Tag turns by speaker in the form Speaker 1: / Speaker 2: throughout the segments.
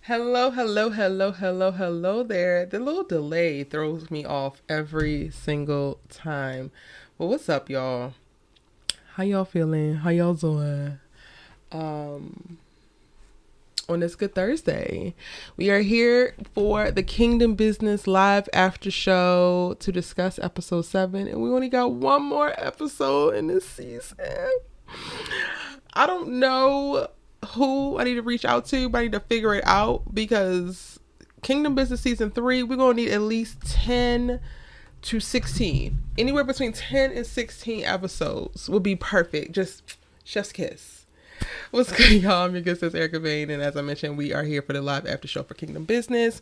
Speaker 1: Hello, hello, hello, hello, hello there. The little delay throws me off every single time. Well, what's up, y'all? How y'all feeling? How y'all doing? Um, on this good Thursday, we are here for the Kingdom Business Live After Show to discuss episode 7, and we only got one more episode in this season. I don't know who I need to reach out to, but I need to figure it out because Kingdom Business Season 3, we're going to need at least 10 to 16. Anywhere between 10 and 16 episodes would be perfect. Just chef's kiss. What's good, y'all? I'm your good sis, Erica Vane, and as I mentioned, we are here for the live after show for Kingdom Business.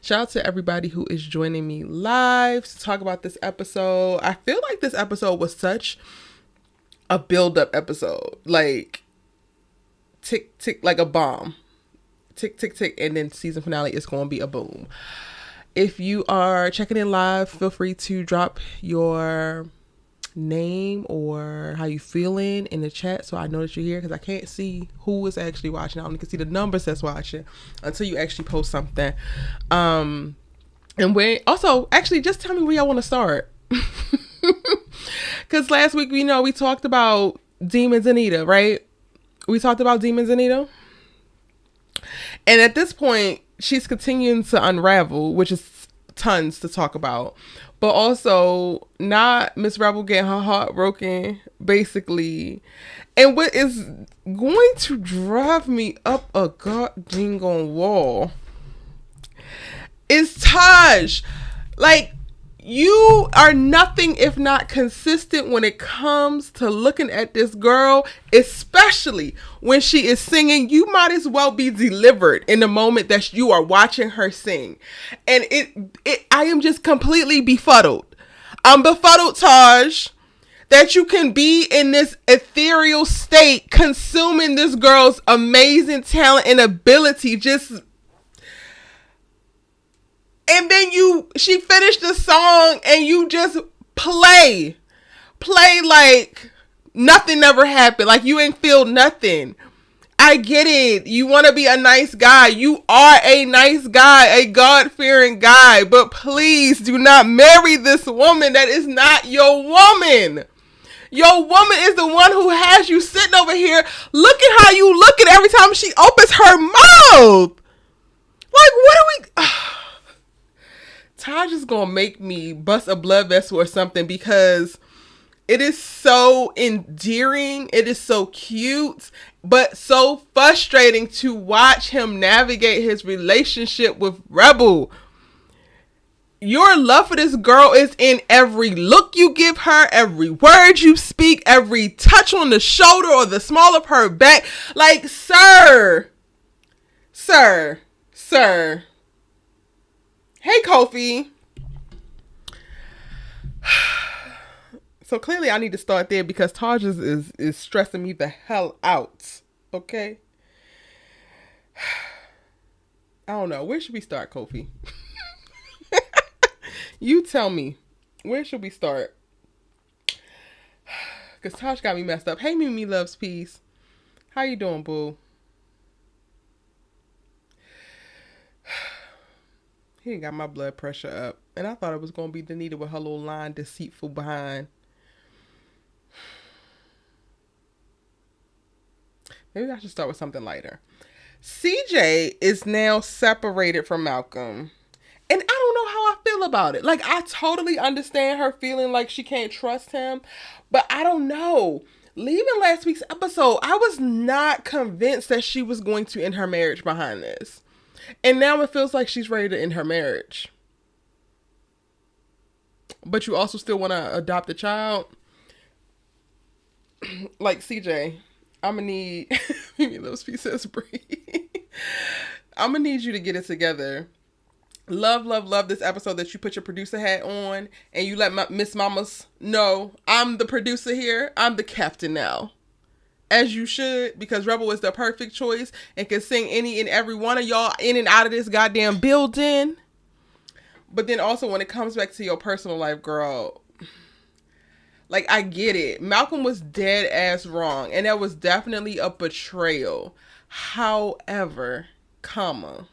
Speaker 1: Shout out to everybody who is joining me live to talk about this episode. I feel like this episode was such a build-up episode. Like, tick, tick, like a bomb. Tick, tick, tick, and then season finale is going to be a boom. If you are checking in live, feel free to drop your name or how you feeling in the chat so I know that you're here, because I can't see who is actually watching. I only can see the numbers that's watching until you actually post something. And when also actually just tell me where y'all want to start. Because last week we talked about Demons Denita, right? We talked about Demons Denita, and at this point she's continuing to unravel, which is tons to talk about. But also, not Miss Rebel getting her heart broken, basically. And what is going to drive me up a goddamn wall is Taj. Like, you are nothing if not consistent when it comes to looking at this girl, especially when she is singing. You might as well be delivered in the moment that you are watching her sing. And I am just completely befuddled. I'm befuddled, Taj, that you can be in this ethereal state consuming this girl's amazing talent and ability. And then she finished the song and you just play like nothing ever happened. Like you ain't feel nothing. I get it. You want to be a nice guy. You are a nice guy, a God-fearing guy. But please do not marry this woman. That is not your woman. Your woman is the one who has you sitting over here. Look at how you look at every time she opens her mouth. Like, what are we... Taj is gonna make me bust a blood vessel or something, because it is so endearing, it is so cute, but so frustrating to watch him navigate his relationship with Rebel. Your love for this girl is in every look you give her, every word you speak, every touch on the shoulder or the small of her back. Like, sir. Hey, Kofi. So clearly I need to start there because Taj is stressing me the hell out. Okay? I don't know. Where should we start, Kofi? You tell me. Where should we start? Because Taj got me messed up. Hey, Mimi Loves Peace. How you doing, boo? He got my blood pressure up. And I thought it was going to be Denita with her little line deceitful behind. Maybe I should start with something lighter. CJ is now separated from Malcolm. And I don't know how I feel about it. Like, I totally understand her feeling like she can't trust him. But I don't know. Leaving last week's episode, I was not convinced that she was going to end her marriage behind this. And now it feels like she's ready to end her marriage. But you also still want to adopt a child? Like, CJ, I'm going to need... Maybe those pieces breathe. I'm going to need you to get it together. Love this episode that you put your producer hat on and you let Miss Mamas know I'm the producer here. I'm the captain now. As you should, because Rebel is the perfect choice and can sing any and every one of y'all in and out of this goddamn building. But then also when it comes back to your personal life, girl, like, I get it. Malcolm was dead ass wrong, and that was definitely a betrayal. However, comma,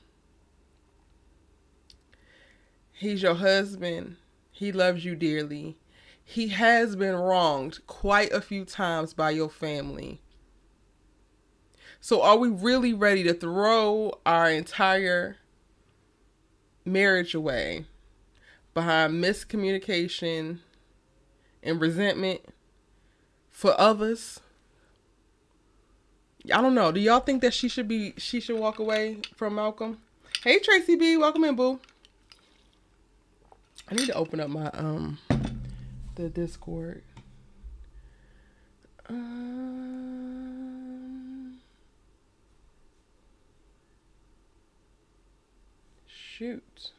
Speaker 1: He's your husband. He loves you dearly. He has been wronged quite a few times by your family. So are we really ready to throw our entire marriage away behind miscommunication and resentment for others? I don't know. Do y'all think that she should walk away from Malcolm? Hey Tracy B, welcome in, boo. I need to open up my the Discord. Shoot.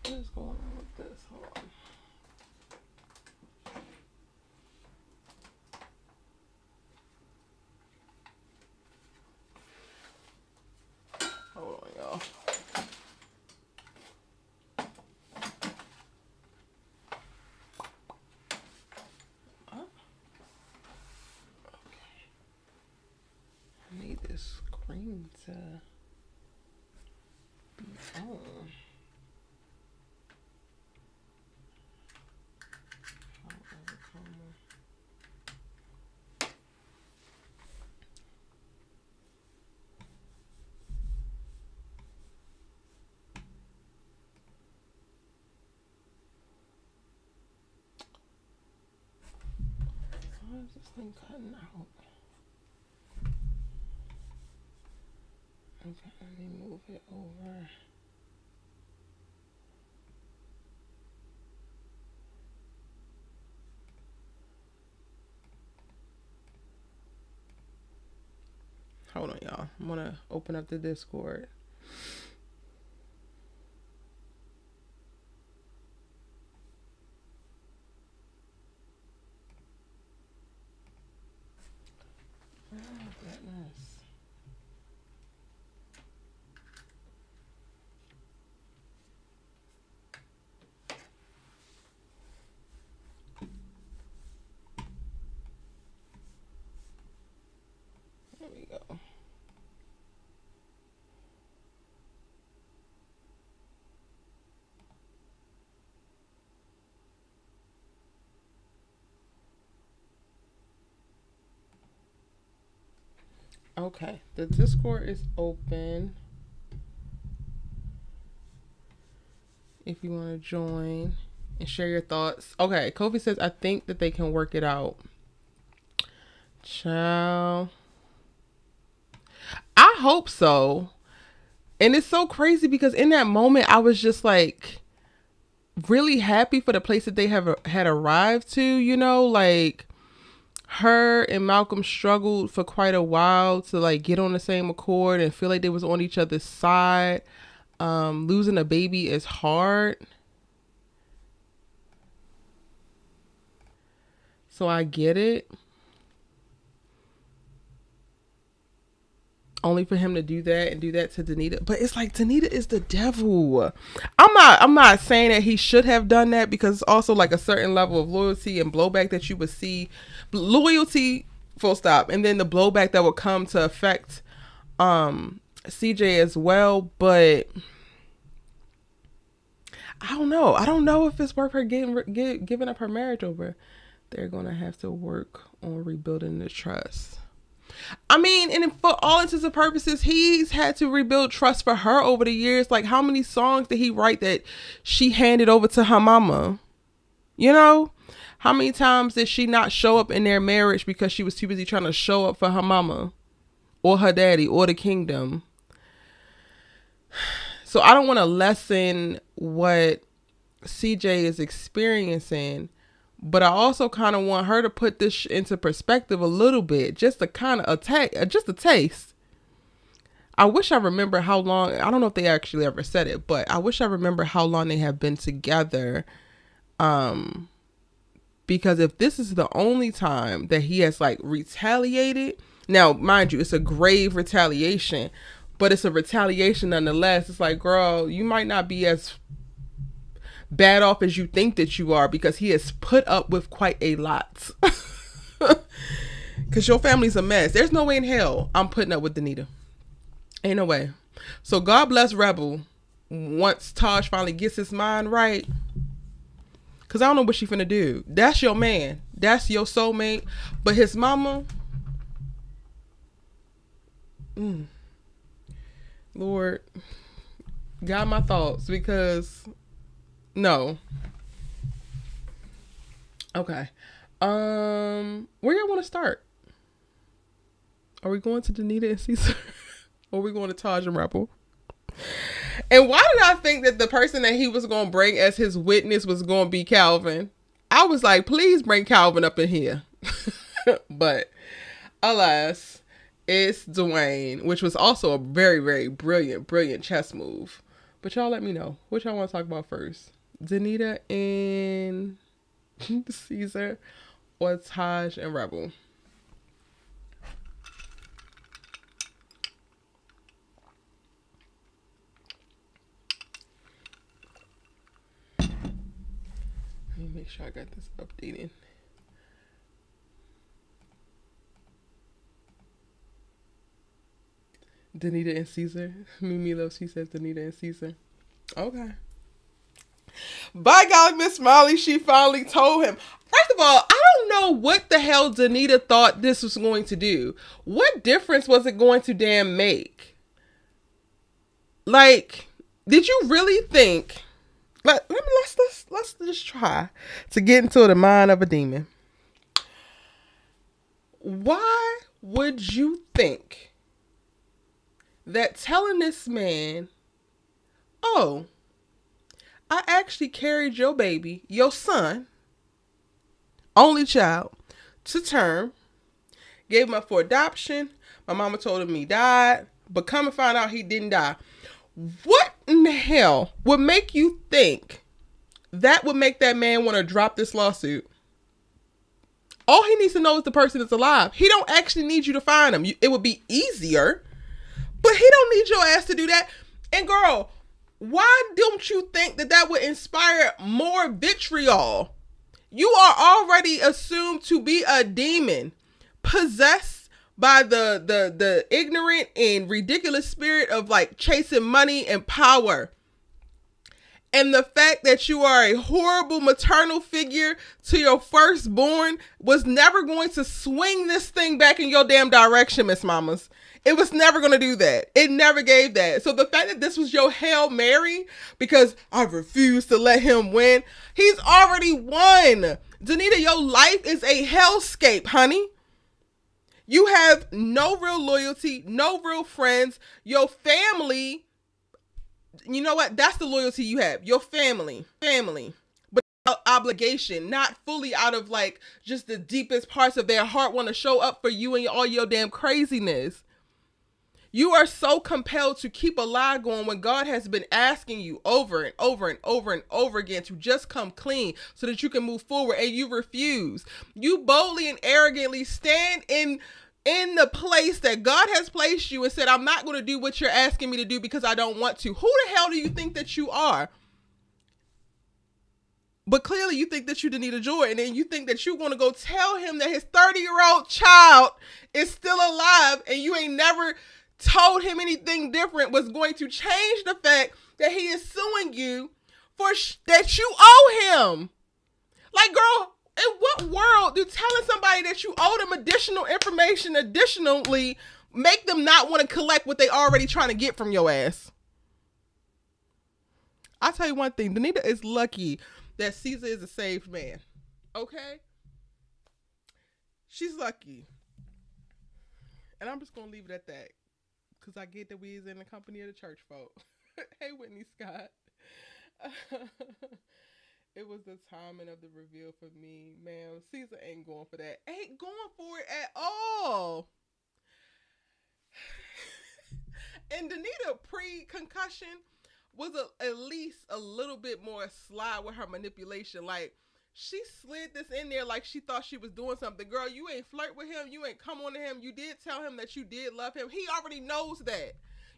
Speaker 1: What is going on with this? Hold on. Hold on, y'all. I need this screen to be on. Why is this thing cutting out? Okay, let me move it over. Hold on, y'all. I'm gonna open up the Discord. Oh, goodness. There we go. Okay, the Discord is open. If you want to join and share your thoughts. Okay, Kofi says, I think that they can work it out. Ciao. I hope so. And it's so crazy because in that moment, I was just like really happy for the place that they had arrived to, you know, like her and Malcolm struggled for quite a while to like get on the same accord and feel like they was on each other's side. Losing a baby is hard. So I get it. Only for him to do that and do that to Denita. But it's like Denita is the devil. I'm not saying that he should have done that because it's also like a certain level of loyalty and blowback that you would see. Loyalty, full stop. And then the blowback that would come to affect CJ as well. But I don't know. I don't know if it's worth her giving up her marriage over. They're going to have to work on rebuilding the trust. I mean, and for all intents and purposes, he's had to rebuild trust for her over the years. Like, how many songs did he write that she handed over to her mama? You know? How many times did she not show up in their marriage because she was too busy trying to show up for her mama or her daddy or the kingdom? So I don't want to lessen what CJ is experiencing, but I also kind of want her to put this into perspective a little bit, just to kind of just a taste. I wish I remember how long, I don't know if they actually ever said it, but I wish I remember how long they have been together. Because if this is the only time that he has like retaliated, now mind you, it's a grave retaliation, but it's a retaliation nonetheless. It's like, girl, you might not be as bad off as you think that you are, because he has put up with quite a lot. Because your family's a mess. There's no way in hell I'm putting up with Denita. Ain't no way. So God bless Rebel once Taj finally gets his mind right. Because I don't know what she finna do. That's your man. That's your soulmate. But his mama, Lord, got my thoughts because no. Okay. Where y'all want to start? Are we going to Denita and Caesar? Or are we going to Taj and Rebel? And why did I think that the person that he was going to bring as his witness was going to be Calvin? I was like, please bring Calvin up in here. But alas, it's Dwayne, which was also a very, very brilliant chess move. But y'all let me know. What y'all want to talk about first? Denita and Caesar or Taj and Rebel? Let me make sure I got this updated. Denita and Caesar. Mimi loves, she says Denita and Caesar. Okay. By golly, Miss Molly, she finally told him. First of all, I don't know what the hell Denita thought this was going to do. What difference was it going to damn make? Like, did you really think? Let's just try to get into the mind of a demon. Why would you think that telling this man, oh, I actually carried your baby, your son, only child, to term, gave him up for adoption. My mama told him he died, but come and find out he didn't die. What in the hell would make you think that would make that man want to drop this lawsuit? All he needs to know is the person is alive. He don't actually need you to find him. It would be easier, but he don't need your ass to do that. And girl, why don't you think that would inspire more vitriol? You are already assumed to be a demon, possessed by the ignorant and ridiculous spirit of like chasing money and power. And the fact that you are a horrible maternal figure to your firstborn was never going to swing this thing back in your damn direction, Miss Mamas. It was never going to do that. It never gave that. So the fact that this was your Hail Mary, because I refuse to let him win, he's already won. Denita, your life is a hellscape, honey. You have no real loyalty, no real friends. Your family, you know what? That's the loyalty you have. Your family. But obligation, not fully out of like just the deepest parts of their heart want to show up for you and all your damn craziness. You are so compelled to keep a lie going when God has been asking you over and over again to just come clean so that you can move forward, and you refuse. You boldly and arrogantly stand in the place that God has placed you and said, I'm not going to do what you're asking me to do because I don't want to. Who the hell do you think that you are? But clearly you think that you Denita Joy, and then you think that you're going to go tell him that his 30-year-old child is still alive, and you ain't never told him anything different was going to change the fact that he is suing you for that you owe him. Like, girl, in what world do telling somebody that you owe them additional information additionally make them not want to collect what they already trying to get from your ass? I'll tell you one thing. Denita is lucky that Caesar is a saved man. Okay? She's lucky. And I'm just going to leave it at that. Because I get that we is in the company of the church folk. Hey, Whitney Scott. It was the timing of the reveal for me. Man, Caesar ain't going for that. Ain't going for it at all. And Denita, pre-concussion, was at least a little bit more sly with her manipulation. Like, she slid this in there like she thought she was doing something. Girl, you ain't flirt with him. You ain't come on to him. You did tell him that you did love him. He already knows that.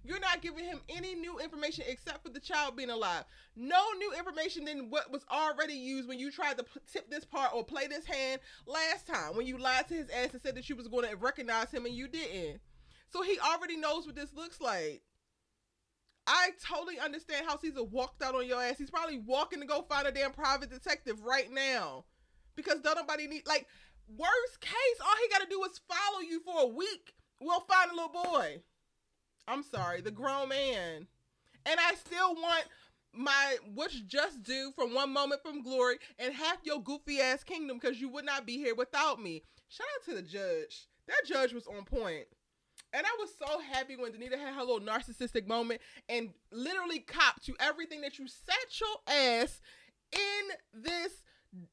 Speaker 1: You're not giving him any new information except for the child being alive. No new information than what was already used when you tried to tip this part or play this hand last time, when you lied to his ass and said that you was going to recognize him and you didn't. So he already knows what this looks like. I totally understand how Caesar walked out on your ass. He's probably walking to go find a damn private detective right now. Because don't nobody need, like, worst case, all he gotta do is follow you for a week. We'll find a little boy. I'm sorry, the grown man. And I still want my what's just due from one moment from glory and half your goofy ass kingdom because you would not be here without me. Shout out to the judge. That judge was on point. And I was so happy when Denita had her little narcissistic moment and literally copped to everything that you sat your ass in this,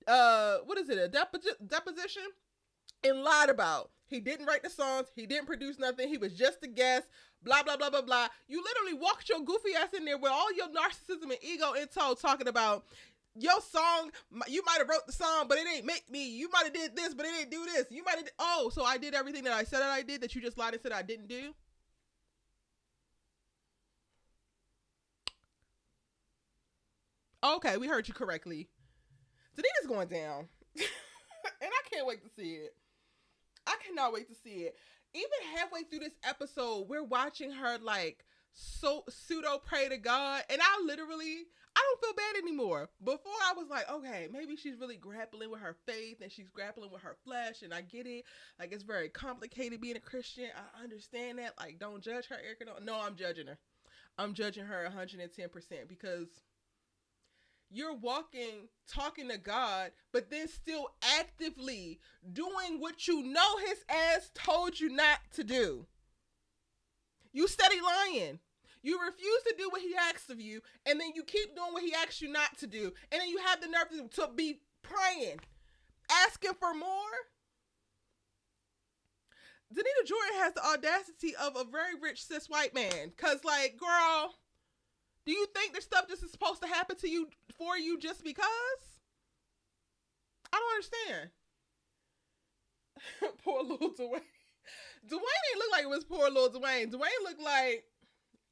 Speaker 1: what is it, a deposition? And lied about. He didn't write the songs. He didn't produce nothing. He was just a guest. Blah, blah, blah, blah, blah. You literally walked your goofy ass in there with all your narcissism and ego in tow talking about your song. You might have wrote the song, but it ain't make me. You might have did this, but it didn't do this. You might have, oh, so I did everything that I said that I did that you just lied and said I didn't do? Okay, we heard you correctly. Denita's going down. And I can't wait to see it. I cannot wait to see it. Even halfway through this episode, we're watching her like so pseudo pray to God. And I don't feel bad anymore. Before I was like, okay, maybe she's really grappling with her faith and she's grappling with her flesh. And I get it. Like, it's very complicated being a Christian. I understand that. Like, don't judge her, Erica. No, I'm judging her. I'm judging her 110% because you're walking, talking to God, but then still actively doing what you know his ass told you not to do. You steady lying. You refuse to do what he asks of you, and then you keep doing what he asks you not to do, and then you have the nerve to be praying, asking for more. Denita Jordan has the audacity of a very rich cis white man, because, like, girl, do you think this stuff just is supposed to happen to you for you just because? I don't understand. Poor little Dwayne. Dwayne didn't look like it was poor little Dwayne. Dwayne looked like,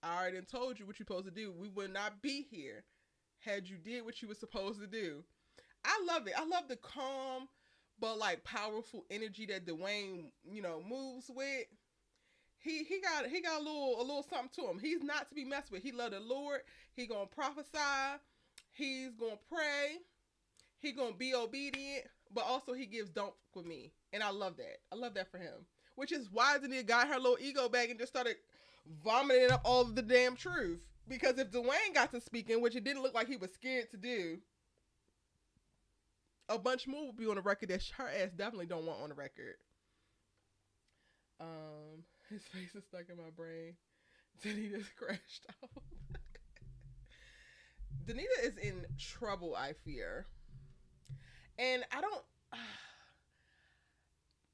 Speaker 1: I already told you what you're supposed to do. We would not be here had you did what you were supposed to do. I love it. I love the calm but like powerful energy that Dwayne, moves with. He got a little something to him. He's not to be messed with. He love the Lord. He gonna prophesy. He's gonna pray. He gonna be obedient. But also he gives don't fuck with me. And I love that. I love that for him. Which is why Denita got her little ego back and just started vomiting up all of the damn truth. Because if Dwayne got to speaking, which it didn't look like he was scared to do, a bunch more would be on the record that her ass definitely don't want on the record. His face is stuck in my brain. Denita's crashed out. Denita is in trouble, I fear. And I don't...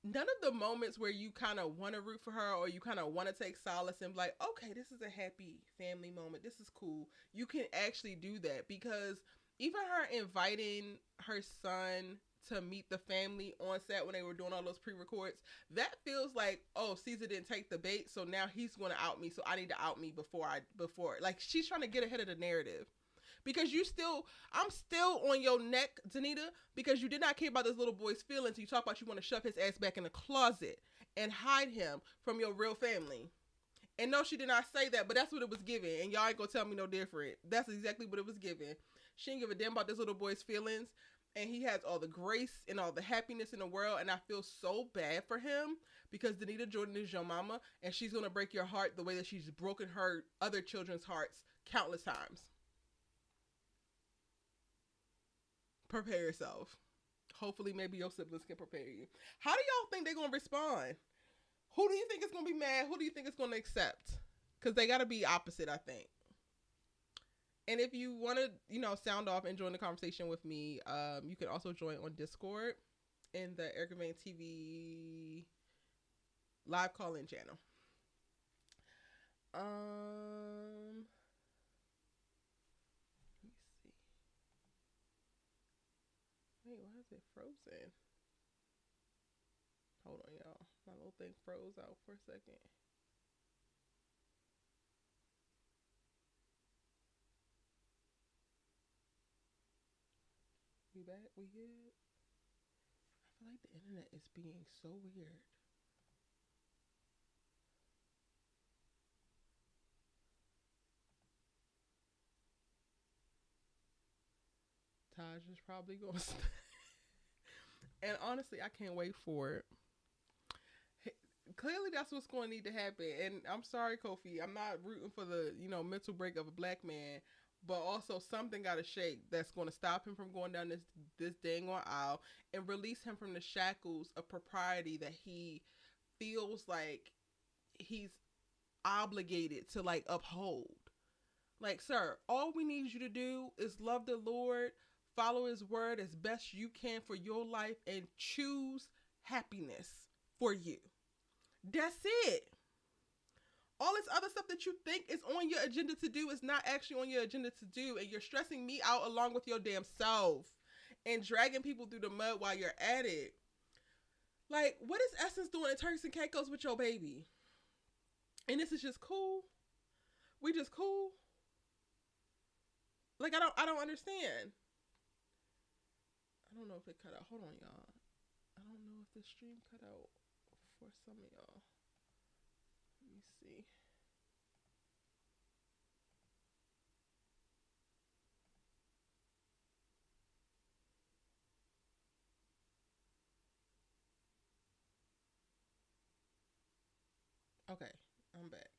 Speaker 1: none of the moments where you kind of want to root for her or you kind of want to take solace and be like, okay, this is a happy family moment. This is cool. You can actually do that because even her inviting her son to meet the family on set when they were doing all those pre-records, that feels like, oh, Caesar didn't take the bait, so now he's going to out me, so I need to out me before like, she's trying to get ahead of the narrative. Because I'm still on your neck, Denita, because you did not care about this little boy's feelings. You talk about you want to shove his ass back in the closet and hide him from your real family. And no, she did not say that, but that's what it was given. And y'all ain't gonna tell me no different. That's exactly what it was given. She didn't give a damn about this little boy's feelings. And he has all the grace and all the happiness in the world. And I feel so bad for him because Denita Jordan is your mama. And she's going to break your heart the way that she's broken her other children's hearts countless times. Prepare yourself. Hopefully maybe your siblings can prepare you. How do y'all think they're going to respond? Who do you think is going to be mad? Who do you think is going to accept? Because they got to be opposite, I think. And if you want to, sound off and join the conversation with me, you can also join on Discord in the Erica Vane TV live call-in channel. Let me see. Wait, why is it frozen? Hold on, y'all. My little thing froze out for a second. We back? We good? I feel like the internet is being so weird. Taj is probably going to. And honestly, I can't wait for it. Clearly, that's what's going to need to happen. And I'm sorry, Kofi. I'm not rooting for the mental break of a black man, but also something got to shake that's going to stop him from going down this dang on aisle and release him from the shackles of propriety that he feels like he's obligated to like uphold. Like, sir, all we need you to do is love the Lord, follow his word as best you can for your life, and choose happiness for you. That's it. All this other stuff that you think is on your agenda to do is not actually on your agenda to do, and you're stressing me out along with your damn self and dragging people through the mud while you're at it. Like, what is Essence doing in Turks and Caicos with your baby? And this is just cool? We just cool? Like, I don't understand. I don't know if it cut out. Hold on, y'all. I don't know if the stream cut out for some of y'all. Let me see. Okay, I'm back.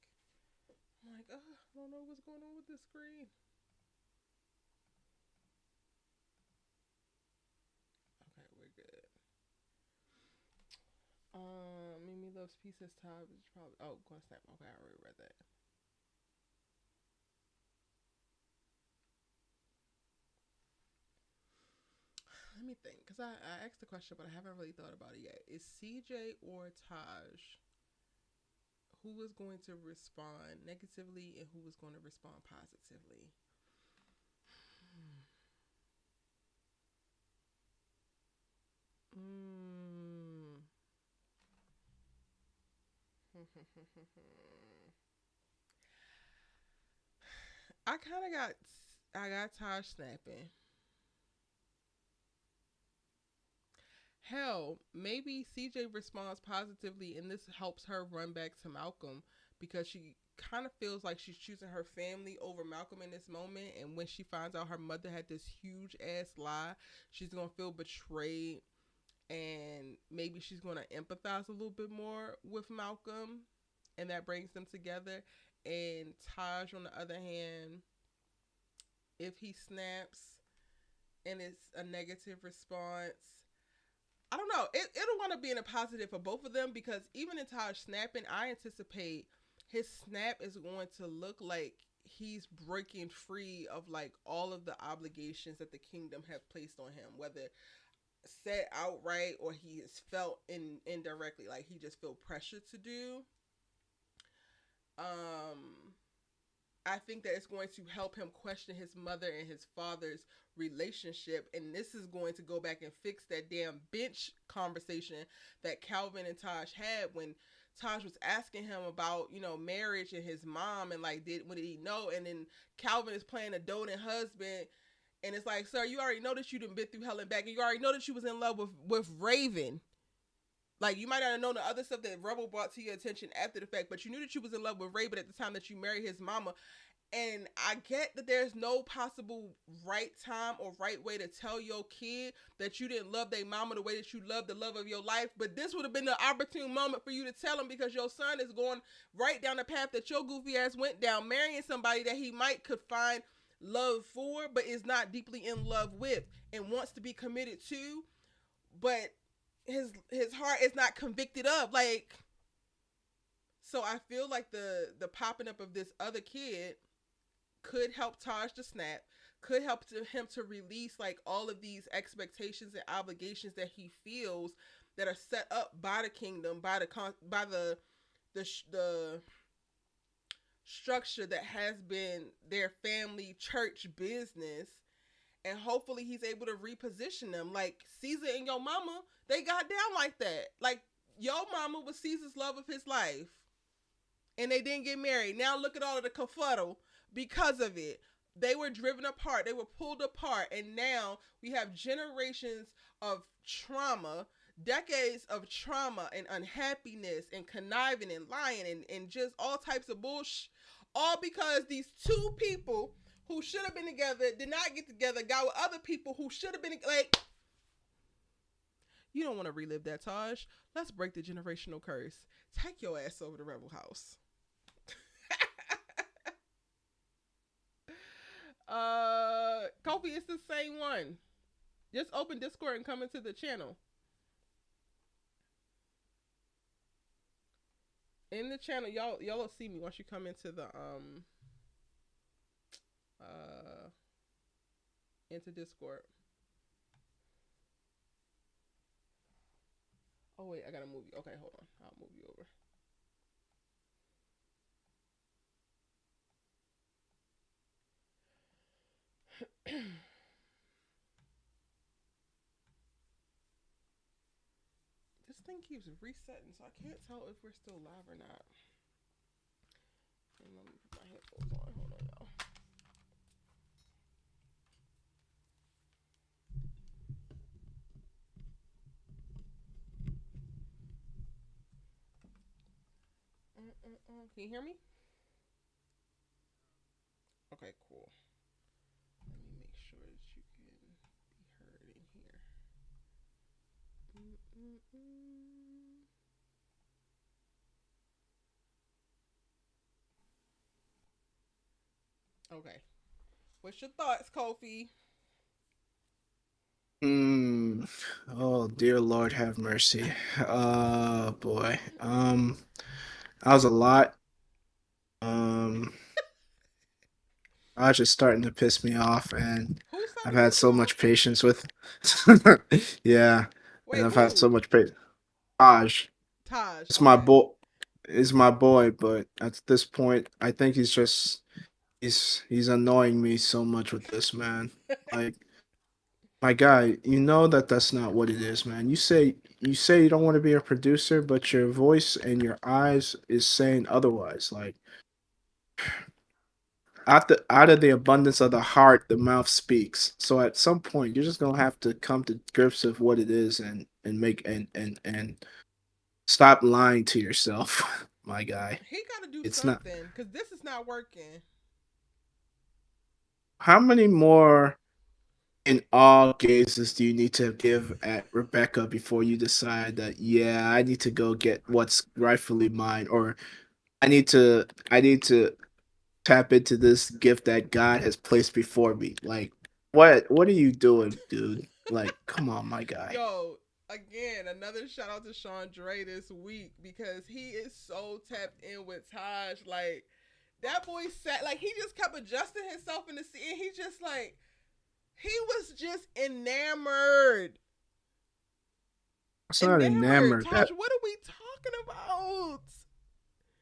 Speaker 1: I'm like, I don't know what's going on with this screen. Okay, we're good. Mimi loves pieces. Time is probably. Oh, go snap. Okay, I already read that. Let me think, because I asked the question, but I haven't really thought about it yet. Is CJ or Taj, who is going to respond negatively and who is going to respond positively? I got Taj snapping. Hell, maybe CJ responds positively and this helps her run back to Malcolm because she kind of feels like she's choosing her family over Malcolm in this moment. And when she finds out her mother had this huge ass lie, she's going to feel betrayed. And maybe she's going to empathize a little bit more with Malcolm. And that brings them together. And Taj, on the other hand, if he snaps and it's a negative response, I don't know. It'll want to be in a positive for both of them because even in Taj snapping, I anticipate his snap is going to look like he's breaking free of like all of the obligations that the kingdom have placed on him, whether said outright or he has felt indirectly, like he just feel pressure to do. I think that it's going to help him question his mother and his father's relationship. And this is going to go back and fix that damn bench conversation that Calvin and Taj had when Taj was asking him about, marriage and his mom and like, when did he know? And then Calvin is playing a doting husband. And it's like, sir, you already know that you done been through hell and back. And you already know that you was in love with Raven. Like, you might not have known the other stuff that Rebel brought to your attention after the fact, but you knew that you was in love with Raven at the time that you married his mama. And I get that there's no possible right time or right way to tell your kid that you didn't love their mama the way that you loved the love of your life. But this would have been the opportune moment for you to tell him because your son is going right down the path that your goofy ass went down, marrying somebody that he could find love for, but is not deeply in love with and wants to be committed to. But his heart is not convicted of, like, so I feel like the popping up of this other kid could help Taj to snap, could help him to release like all of these expectations and obligations that he feels that are set up by the kingdom, by the structure that has been their family church business. And hopefully he's able to reposition them. Like Caesar and your mama, they got down like that. Like your mama was Caesar's love of his life. And they didn't get married. Now look at all of the kerfuddle because of it. They were driven apart. They were pulled apart. And now we have generations of trauma, decades of trauma and unhappiness and conniving and lying and just all types of bullshit. All because these two people who should have been together did not get together, got with other people who should have been like. You don't want to relive that, Taj. Let's break the generational curse. Take your ass over to Rebel House. Kofi, it's the same one. Just open Discord and come into the channel. In the channel, y'all will see me once you come uh into Discord. Oh wait, I gotta move you. Okay, hold on. I'll move you over. This thing keeps resetting, so I can't tell if we're still live or not. And let me put my headphones on. Hold on, y'all. Can you hear me? Okay, cool. Let me make sure that you can be heard in here. Okay. What's your thoughts, Kofi?
Speaker 2: Hmm. Oh, dear Lord, have mercy. Boy. That was a lot. Um, I was just starting to piss me off, and
Speaker 1: Who's starting
Speaker 2: I've
Speaker 1: to
Speaker 2: had
Speaker 1: piss you
Speaker 2: so much
Speaker 1: off?
Speaker 2: patience with. Yeah, and
Speaker 1: Wait,
Speaker 2: I've had so
Speaker 1: who?
Speaker 2: much patience. Taj,
Speaker 1: Taj.
Speaker 2: it's my
Speaker 1: Okay.
Speaker 2: boy. Is my boy, but at this point, I think he's annoying me so much with this man. Like, my guy, you know that that's not what it is, man. You say you don't want to be a producer, but your voice and your eyes is saying otherwise. Like out of the abundance of the heart, the mouth speaks. So at some point, you're just gonna have to come to grips with what it is and make and stop lying to yourself, my guy.
Speaker 1: He got to do
Speaker 2: It's not.
Speaker 1: something because this is not working.
Speaker 2: How many more in all gazes do you need to give at Rebecca before you decide that yeah, I need to go get what's rightfully mine, or I need to tap into this gift that God has placed before me? Like what are you doing, dude? Like, come on, my guy.
Speaker 1: Yo, again, another shout out to Sean Dre this week because he is so tapped in with Taj. Like, that boy sat, like, he just kept adjusting himself in the seat. And he just, like, he was just enamored.
Speaker 2: It's not
Speaker 1: Enamored.
Speaker 2: enamored.
Speaker 1: Taj, what are we talking about?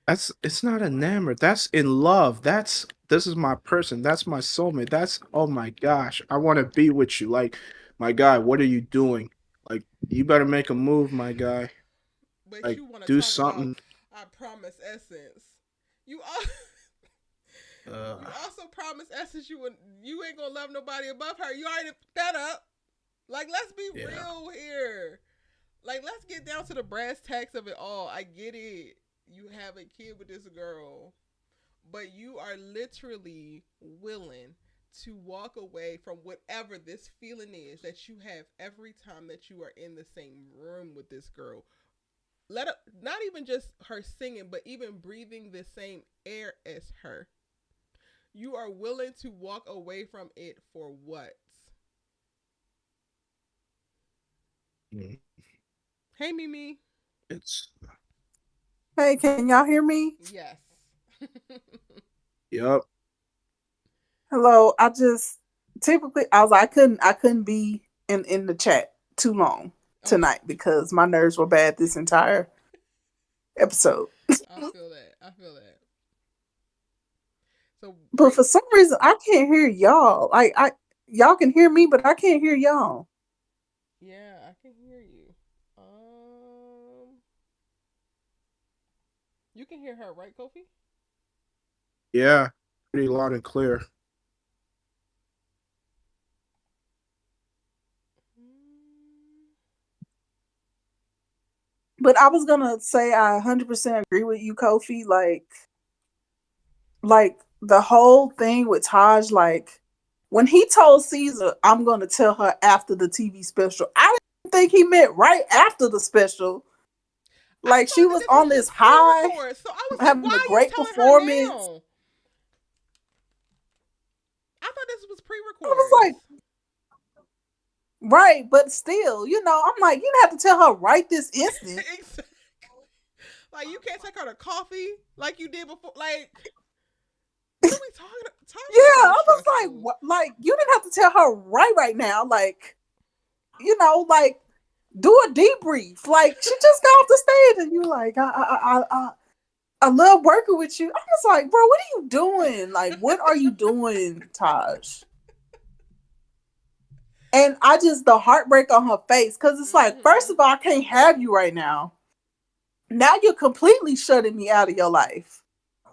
Speaker 2: That's it's not enamored. That's in love. This is my person. That's my soulmate. That's oh my gosh. I want to be with you. Like, my guy, what are you doing? Like, you better make a move, my guy.
Speaker 1: But
Speaker 2: Like,
Speaker 1: you want to
Speaker 2: do
Speaker 1: talk about
Speaker 2: something.
Speaker 1: I promise essence. You all, you
Speaker 2: Uh,
Speaker 1: also promised Essence you ain't gonna love nobody above her. You already put that up. Like, let's be
Speaker 2: yeah.
Speaker 1: real here. Like, let's get down to the brass tacks of it all. I get it. You have a kid with this girl, but you are literally willing to walk away from whatever this feeling is that you have every time that you are in the same room with this girl. Let her, not even just her singing, but even breathing the same air as her. You are willing to walk away from it for what?
Speaker 2: Mm,
Speaker 1: Hey, Mimi.
Speaker 2: it's
Speaker 3: Hey, can y'all hear me?
Speaker 1: Yes.
Speaker 2: yep.
Speaker 3: Hello. I just typically I was like, I couldn't be in the chat too long
Speaker 1: Okay.
Speaker 3: tonight because my nerves were bad this entire episode.
Speaker 1: I feel that. I feel that. So
Speaker 3: But
Speaker 1: break.
Speaker 3: for some reason I can't hear y'all. Like I y'all can hear me, but I can't hear y'all.
Speaker 1: Yeah, I can hear you. You can hear her, right, Kofi?
Speaker 2: Yeah. Pretty loud and clear.
Speaker 1: Mm,
Speaker 3: But I was gonna say I 100% agree with you, Kofi. Like the whole thing with Taj, like when he told Caesar, I'm gonna tell her after the TV special, I didn't think he meant right after the special.
Speaker 1: I
Speaker 3: Like she
Speaker 1: thought that
Speaker 3: was
Speaker 1: this
Speaker 3: on
Speaker 1: was
Speaker 3: this
Speaker 1: just
Speaker 3: high,
Speaker 1: pre-record. So I was like, why
Speaker 3: having a
Speaker 1: are you
Speaker 3: great
Speaker 1: telling her
Speaker 3: performance.
Speaker 1: now? I thought this was
Speaker 3: I was
Speaker 1: pre-recorded.
Speaker 3: like, right, but still, I'm like, you have to tell her right this instant.
Speaker 1: Exactly. Like you can't take her to coffee like you did before. Like what are we talking about? Time
Speaker 3: Yeah,
Speaker 1: is so
Speaker 3: I was like,
Speaker 1: stressful.
Speaker 3: what? Like you didn't have to tell her right now. Like, like do a debrief. Like she just got off the stage, and you like, I love working with you. I was like, bro, what are you doing? Like, what are you doing, Taj? And I just the heartbreak on her face because it's like, first of all, I can't have you right now. Now you're completely shutting me out of your life.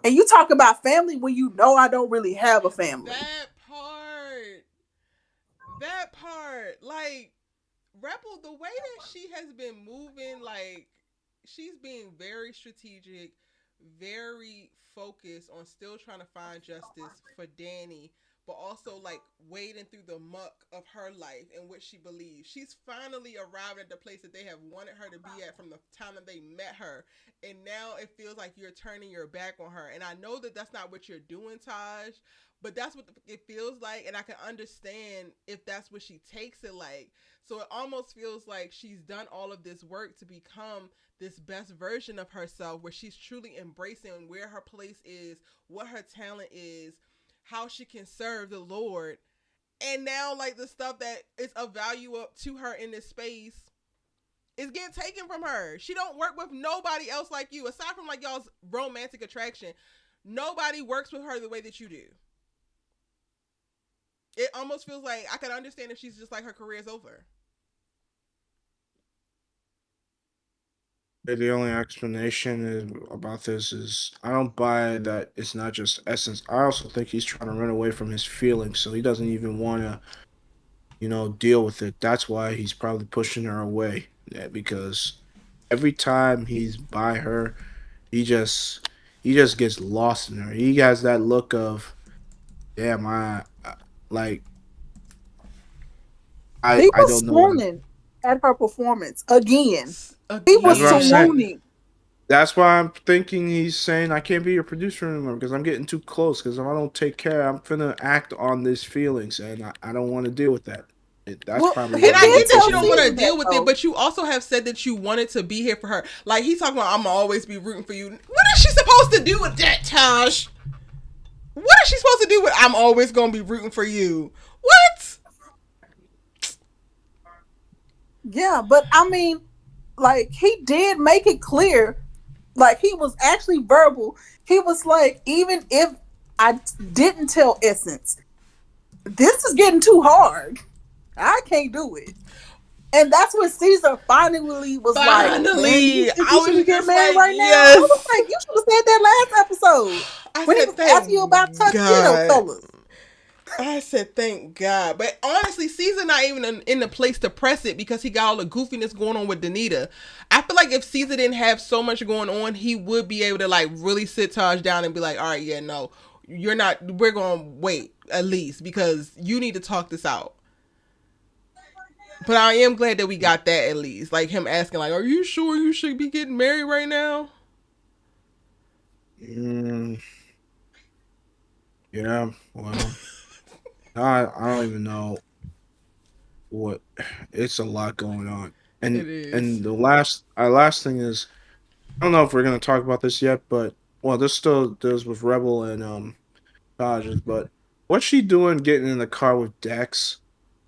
Speaker 3: And you talk about family when you know I don't really have a family.
Speaker 1: That part. That part. Like Rebel, the way that she has been moving, like she's being very strategic, very focused on still trying to find justice for Danny, but also like wading through the muck of her life and what she believes. She's finally arrived at the place that they have wanted her to be at from the time that they met her. And now it feels like you're turning your back on her. And I know that that's not what you're doing, Taj, but that's what it feels like. And I can understand if that's what she takes it like. So it almost feels like she's done all of this work to become this best version of herself where she's truly embracing where her place is, what her talent is, how she can serve the Lord. And now like the stuff that is of value up to her in this space is getting taken from her. She don't work with nobody else like you. Aside from like y'all's romantic attraction, nobody works with her the way that you do. It almost feels like I can understand if she's just like her career's over.
Speaker 2: The only explanation about this is I don't buy that it's not just essence. I also think he's trying to run away from his feelings, so he doesn't even want to, deal with it. That's why he's probably pushing her away. Yeah, because every time he's by her, he just he just gets lost in her. He has that look of, damn, like
Speaker 3: He
Speaker 2: I
Speaker 3: was
Speaker 2: don't know what.
Speaker 3: swooning at her performance again. He
Speaker 2: That's
Speaker 3: was
Speaker 2: what I'm saying.
Speaker 1: Again.
Speaker 3: swooning.
Speaker 2: That's why I'm thinking he's saying I can't be your producer anymore because I'm getting too close. Because if I don't take care, I'm gonna act on these feelings, and I don't want to deal with that. That's
Speaker 3: Well,
Speaker 2: probably
Speaker 3: he
Speaker 1: And
Speaker 2: why
Speaker 1: I
Speaker 2: he's
Speaker 3: did
Speaker 1: get that
Speaker 3: tell
Speaker 1: you don't
Speaker 2: pushing.
Speaker 1: want to
Speaker 3: Caesar that
Speaker 1: deal with it,
Speaker 3: though.
Speaker 1: but you also have said that you wanted to be here for her. Like he's talking about, I'm gonna always be rooting for you. What is she supposed to do with that, Tosh? What is she supposed to do with I'm always gonna be rooting for you? What?
Speaker 3: Yeah, but I mean, like he did make it clear. Like he was actually verbal. He was like, even if I didn't tell Essence, this is getting too hard. I can't do it. And that's when Caesar finally was like, man, do you
Speaker 1: Finally,
Speaker 3: think
Speaker 1: I
Speaker 3: we should
Speaker 1: was
Speaker 3: be getting
Speaker 1: just
Speaker 3: married
Speaker 1: like,
Speaker 3: right now? I was
Speaker 1: yes.
Speaker 3: like, you should have said that last episode
Speaker 1: I
Speaker 3: when he
Speaker 1: said,
Speaker 3: was asking you about
Speaker 1: thank
Speaker 3: tuxedo
Speaker 1: God.
Speaker 3: colors.
Speaker 1: I said, thank God. But honestly, Caesar not even in the place to press it because he got all the goofiness going on with Denita. I feel like if Caesar didn't have so much going on, he would be able to like really sit Taj down and be like, all right, yeah, no, you're not, we're going to wait at least because you need to talk this out. But I am glad that we got that at least. Like him asking, like, are you sure you should be getting married right now?
Speaker 2: Mm, yeah, well, I don't even know what. It's a lot going on,
Speaker 1: It
Speaker 2: and
Speaker 1: is.
Speaker 2: the last thing is I don't know if we're gonna talk about this yet, but well, this still deals with Rebel and Dodgers. But what's she doing getting in the car with Dex?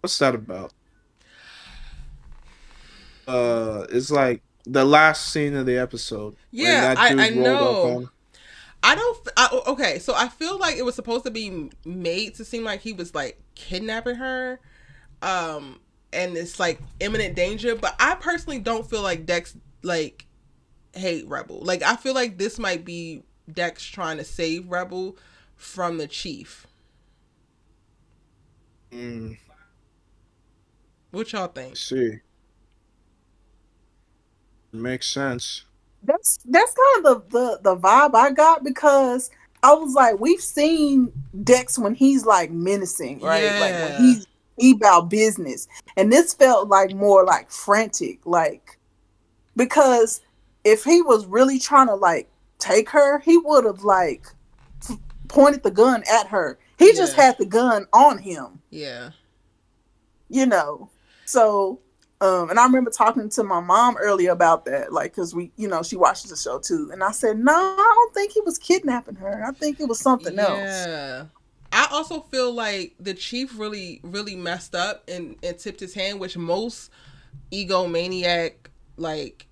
Speaker 2: What's that about? It's like the last scene of the episode when
Speaker 1: Yeah,
Speaker 2: that
Speaker 1: I
Speaker 2: dude rolled up
Speaker 1: know.
Speaker 2: on.
Speaker 1: I don't. Okay, so I feel like it was supposed to be made to seem like he was like kidnapping her, and it's like imminent danger. But I personally don't feel like Dex like hate Rebel. Like I feel like this might be Dex trying to save Rebel from the chief.
Speaker 2: Mm,
Speaker 1: What y'all think?
Speaker 2: see, makes sense.
Speaker 3: That's kind of the vibe I got because I was like, we've seen Dex when he's like menacing, right? Like when
Speaker 1: Yeah.
Speaker 3: he about business, and this felt like more like frantic, like because if he was really trying to like take her, he would have like pointed the gun at her. He just
Speaker 1: Yeah.
Speaker 3: had the gun on him,
Speaker 1: Yeah.
Speaker 3: you know. So, and I remember talking to my mom earlier about that, like, because we, she watches the show too, and I said, no, I don't think he was kidnapping her. I think it was something else.
Speaker 1: Yeah. I also feel like the chief really, really messed up and tipped his hand, which most egomaniac, like,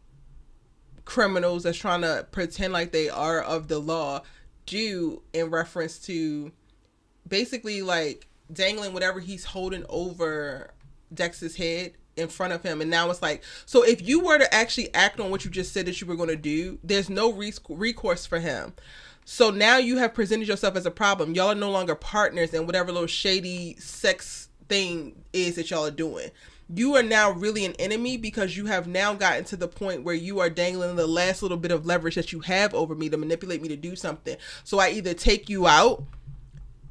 Speaker 1: criminals that's trying to pretend like they are of the law do in reference to basically like dangling whatever he's holding over Dex's head in front of him. And now it's like, so if you were to actually act on what you just said that you were going to do, there's no recourse for him. So now you have presented yourself as a problem. Y'all are no longer partners in whatever little shady sex thing is that y'all are doing. You are now really an enemy because you have now gotten to the point where you are dangling the last little bit of leverage that you have over me to manipulate me to do something. So I either take you out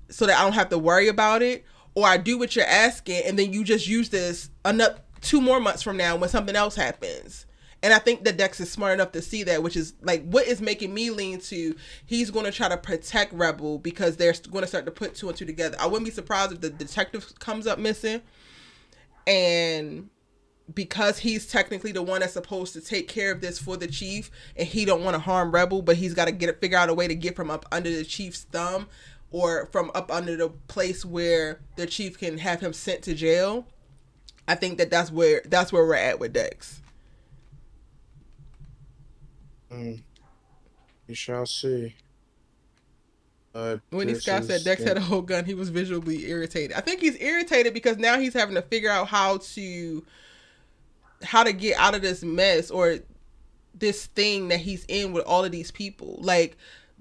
Speaker 1: so that I don't have to worry about it, or I do what you're asking and then you just use this another 2 more months from now when something else happens. And I think that Dex is smart enough to see that, which is like what is making me lean to he's going to try to protect Rebel because they're going to start to put two and two together. I wouldn't be surprised if the detective comes up missing, and because he's technically the one that's supposed to take care of this for the chief and he don't want to harm Rebel, but he's got to figure out a way to get from up under the chief's thumb or from up under the place where the chief can have him sent to jail. I think that's where we're at with Dex.
Speaker 2: We shall see.
Speaker 1: When
Speaker 2: This
Speaker 1: Scott said
Speaker 2: is
Speaker 1: Dex had a whole gun, he was visually irritated. I think he's irritated because now he's having to figure out how to get out of this mess or this thing that he's in with all of these people. Like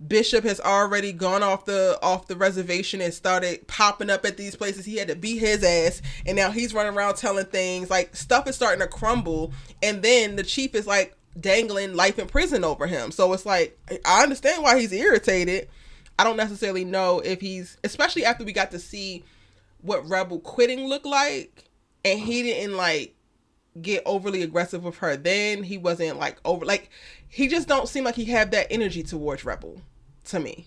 Speaker 1: Bishop has already gone off the reservation and started popping up at these places. He had to beat his ass, and now he's running around telling things. Like stuff is starting to crumble, and then the chief is like dangling life in prison over him. So it's like I understand why he's irritated. I don't necessarily know if he's, especially after we got to see what Rebel quitting looked like, and he didn't like get overly aggressive with her. Then he wasn't like over, like he just don't seem like he had that energy towards Rebel to me.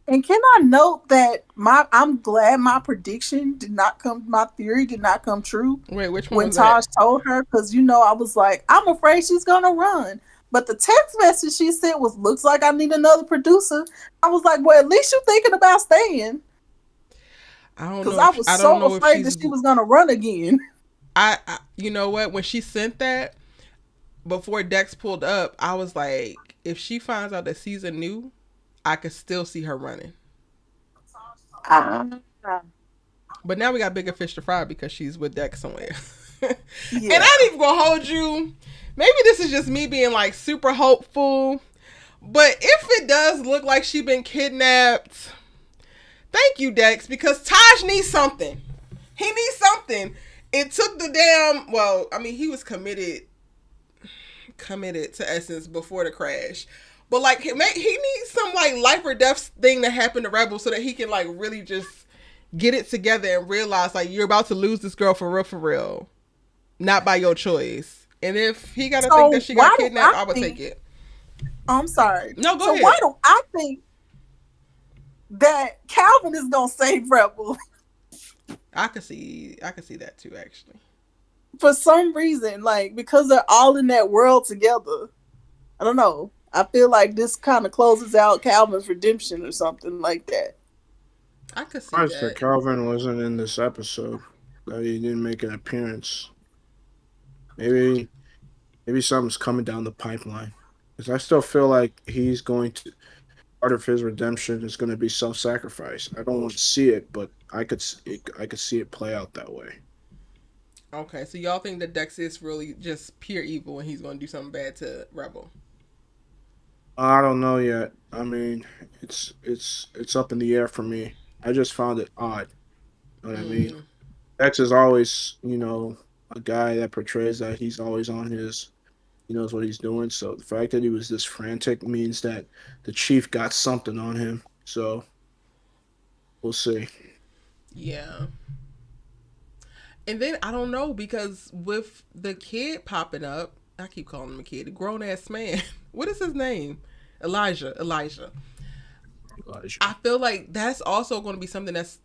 Speaker 3: And can I note that I'm glad my theory did not come true.
Speaker 1: Wait, which one
Speaker 3: When
Speaker 1: was that?
Speaker 3: Taj told her, because I was like, I'm afraid she's gonna run. But the text message she sent was, looks like I need another producer. I was like, well, at least you're thinking about staying. Because I was
Speaker 1: I don't
Speaker 3: so
Speaker 1: know if
Speaker 3: afraid that she was gonna run again.
Speaker 1: you know what, when she sent that before Dex pulled up, I was like, if she finds out that season new, I could still see her running.
Speaker 3: Uh,
Speaker 1: But now we got bigger fish to fry because she's with Dex somewhere.
Speaker 3: yeah.
Speaker 1: And I ain't even gonna hold you. Maybe this is just me being like super hopeful. But if it does look like she been kidnapped, thank you, Dex, because Taj needs something. He needs something. It took the damn, well, I mean, he was committed to Essence before the crash. But like he needs some like life or death thing to happen to Rebel so that he can like really just get it together and realize like you're about to lose this girl for real. Not by your choice. And if he gotta think that she got kidnapped, I would take it.
Speaker 3: I'm sorry.
Speaker 1: No, go
Speaker 3: so
Speaker 1: ahead.
Speaker 3: Why do I think that Calvin is gonna save Rebel?
Speaker 1: I could see that too, actually.
Speaker 3: For some reason, like because they're all in that world together. I don't know. I feel like this kind of closes out Calvin's redemption or something like that.
Speaker 1: I could see
Speaker 2: I said
Speaker 1: that.
Speaker 2: Calvin wasn't in this episode. That he didn't make an appearance. Maybe something's coming down the pipeline. Because I still feel like he's going to, part of his redemption is going to be self-sacrifice. I don't want to see it, but I could see it play out that way.
Speaker 1: Okay, so y'all think that Dex is really just pure evil and he's gonna do something bad to Rebel?
Speaker 2: I don't know yet. I mean, it's up in the air for me. I just found it odd. You know what I mean? X is always, a guy that portrays that he's always on his He knows what he's doing. So the fact that he was this frantic means that the chief got something on him. So we'll see.
Speaker 1: Yeah. And then I don't know because with the kid popping up, I keep calling him a kid, a grown ass man. What is his name? Elijah. Elijah.
Speaker 2: Elijah.
Speaker 1: I feel like that's also going to be something that's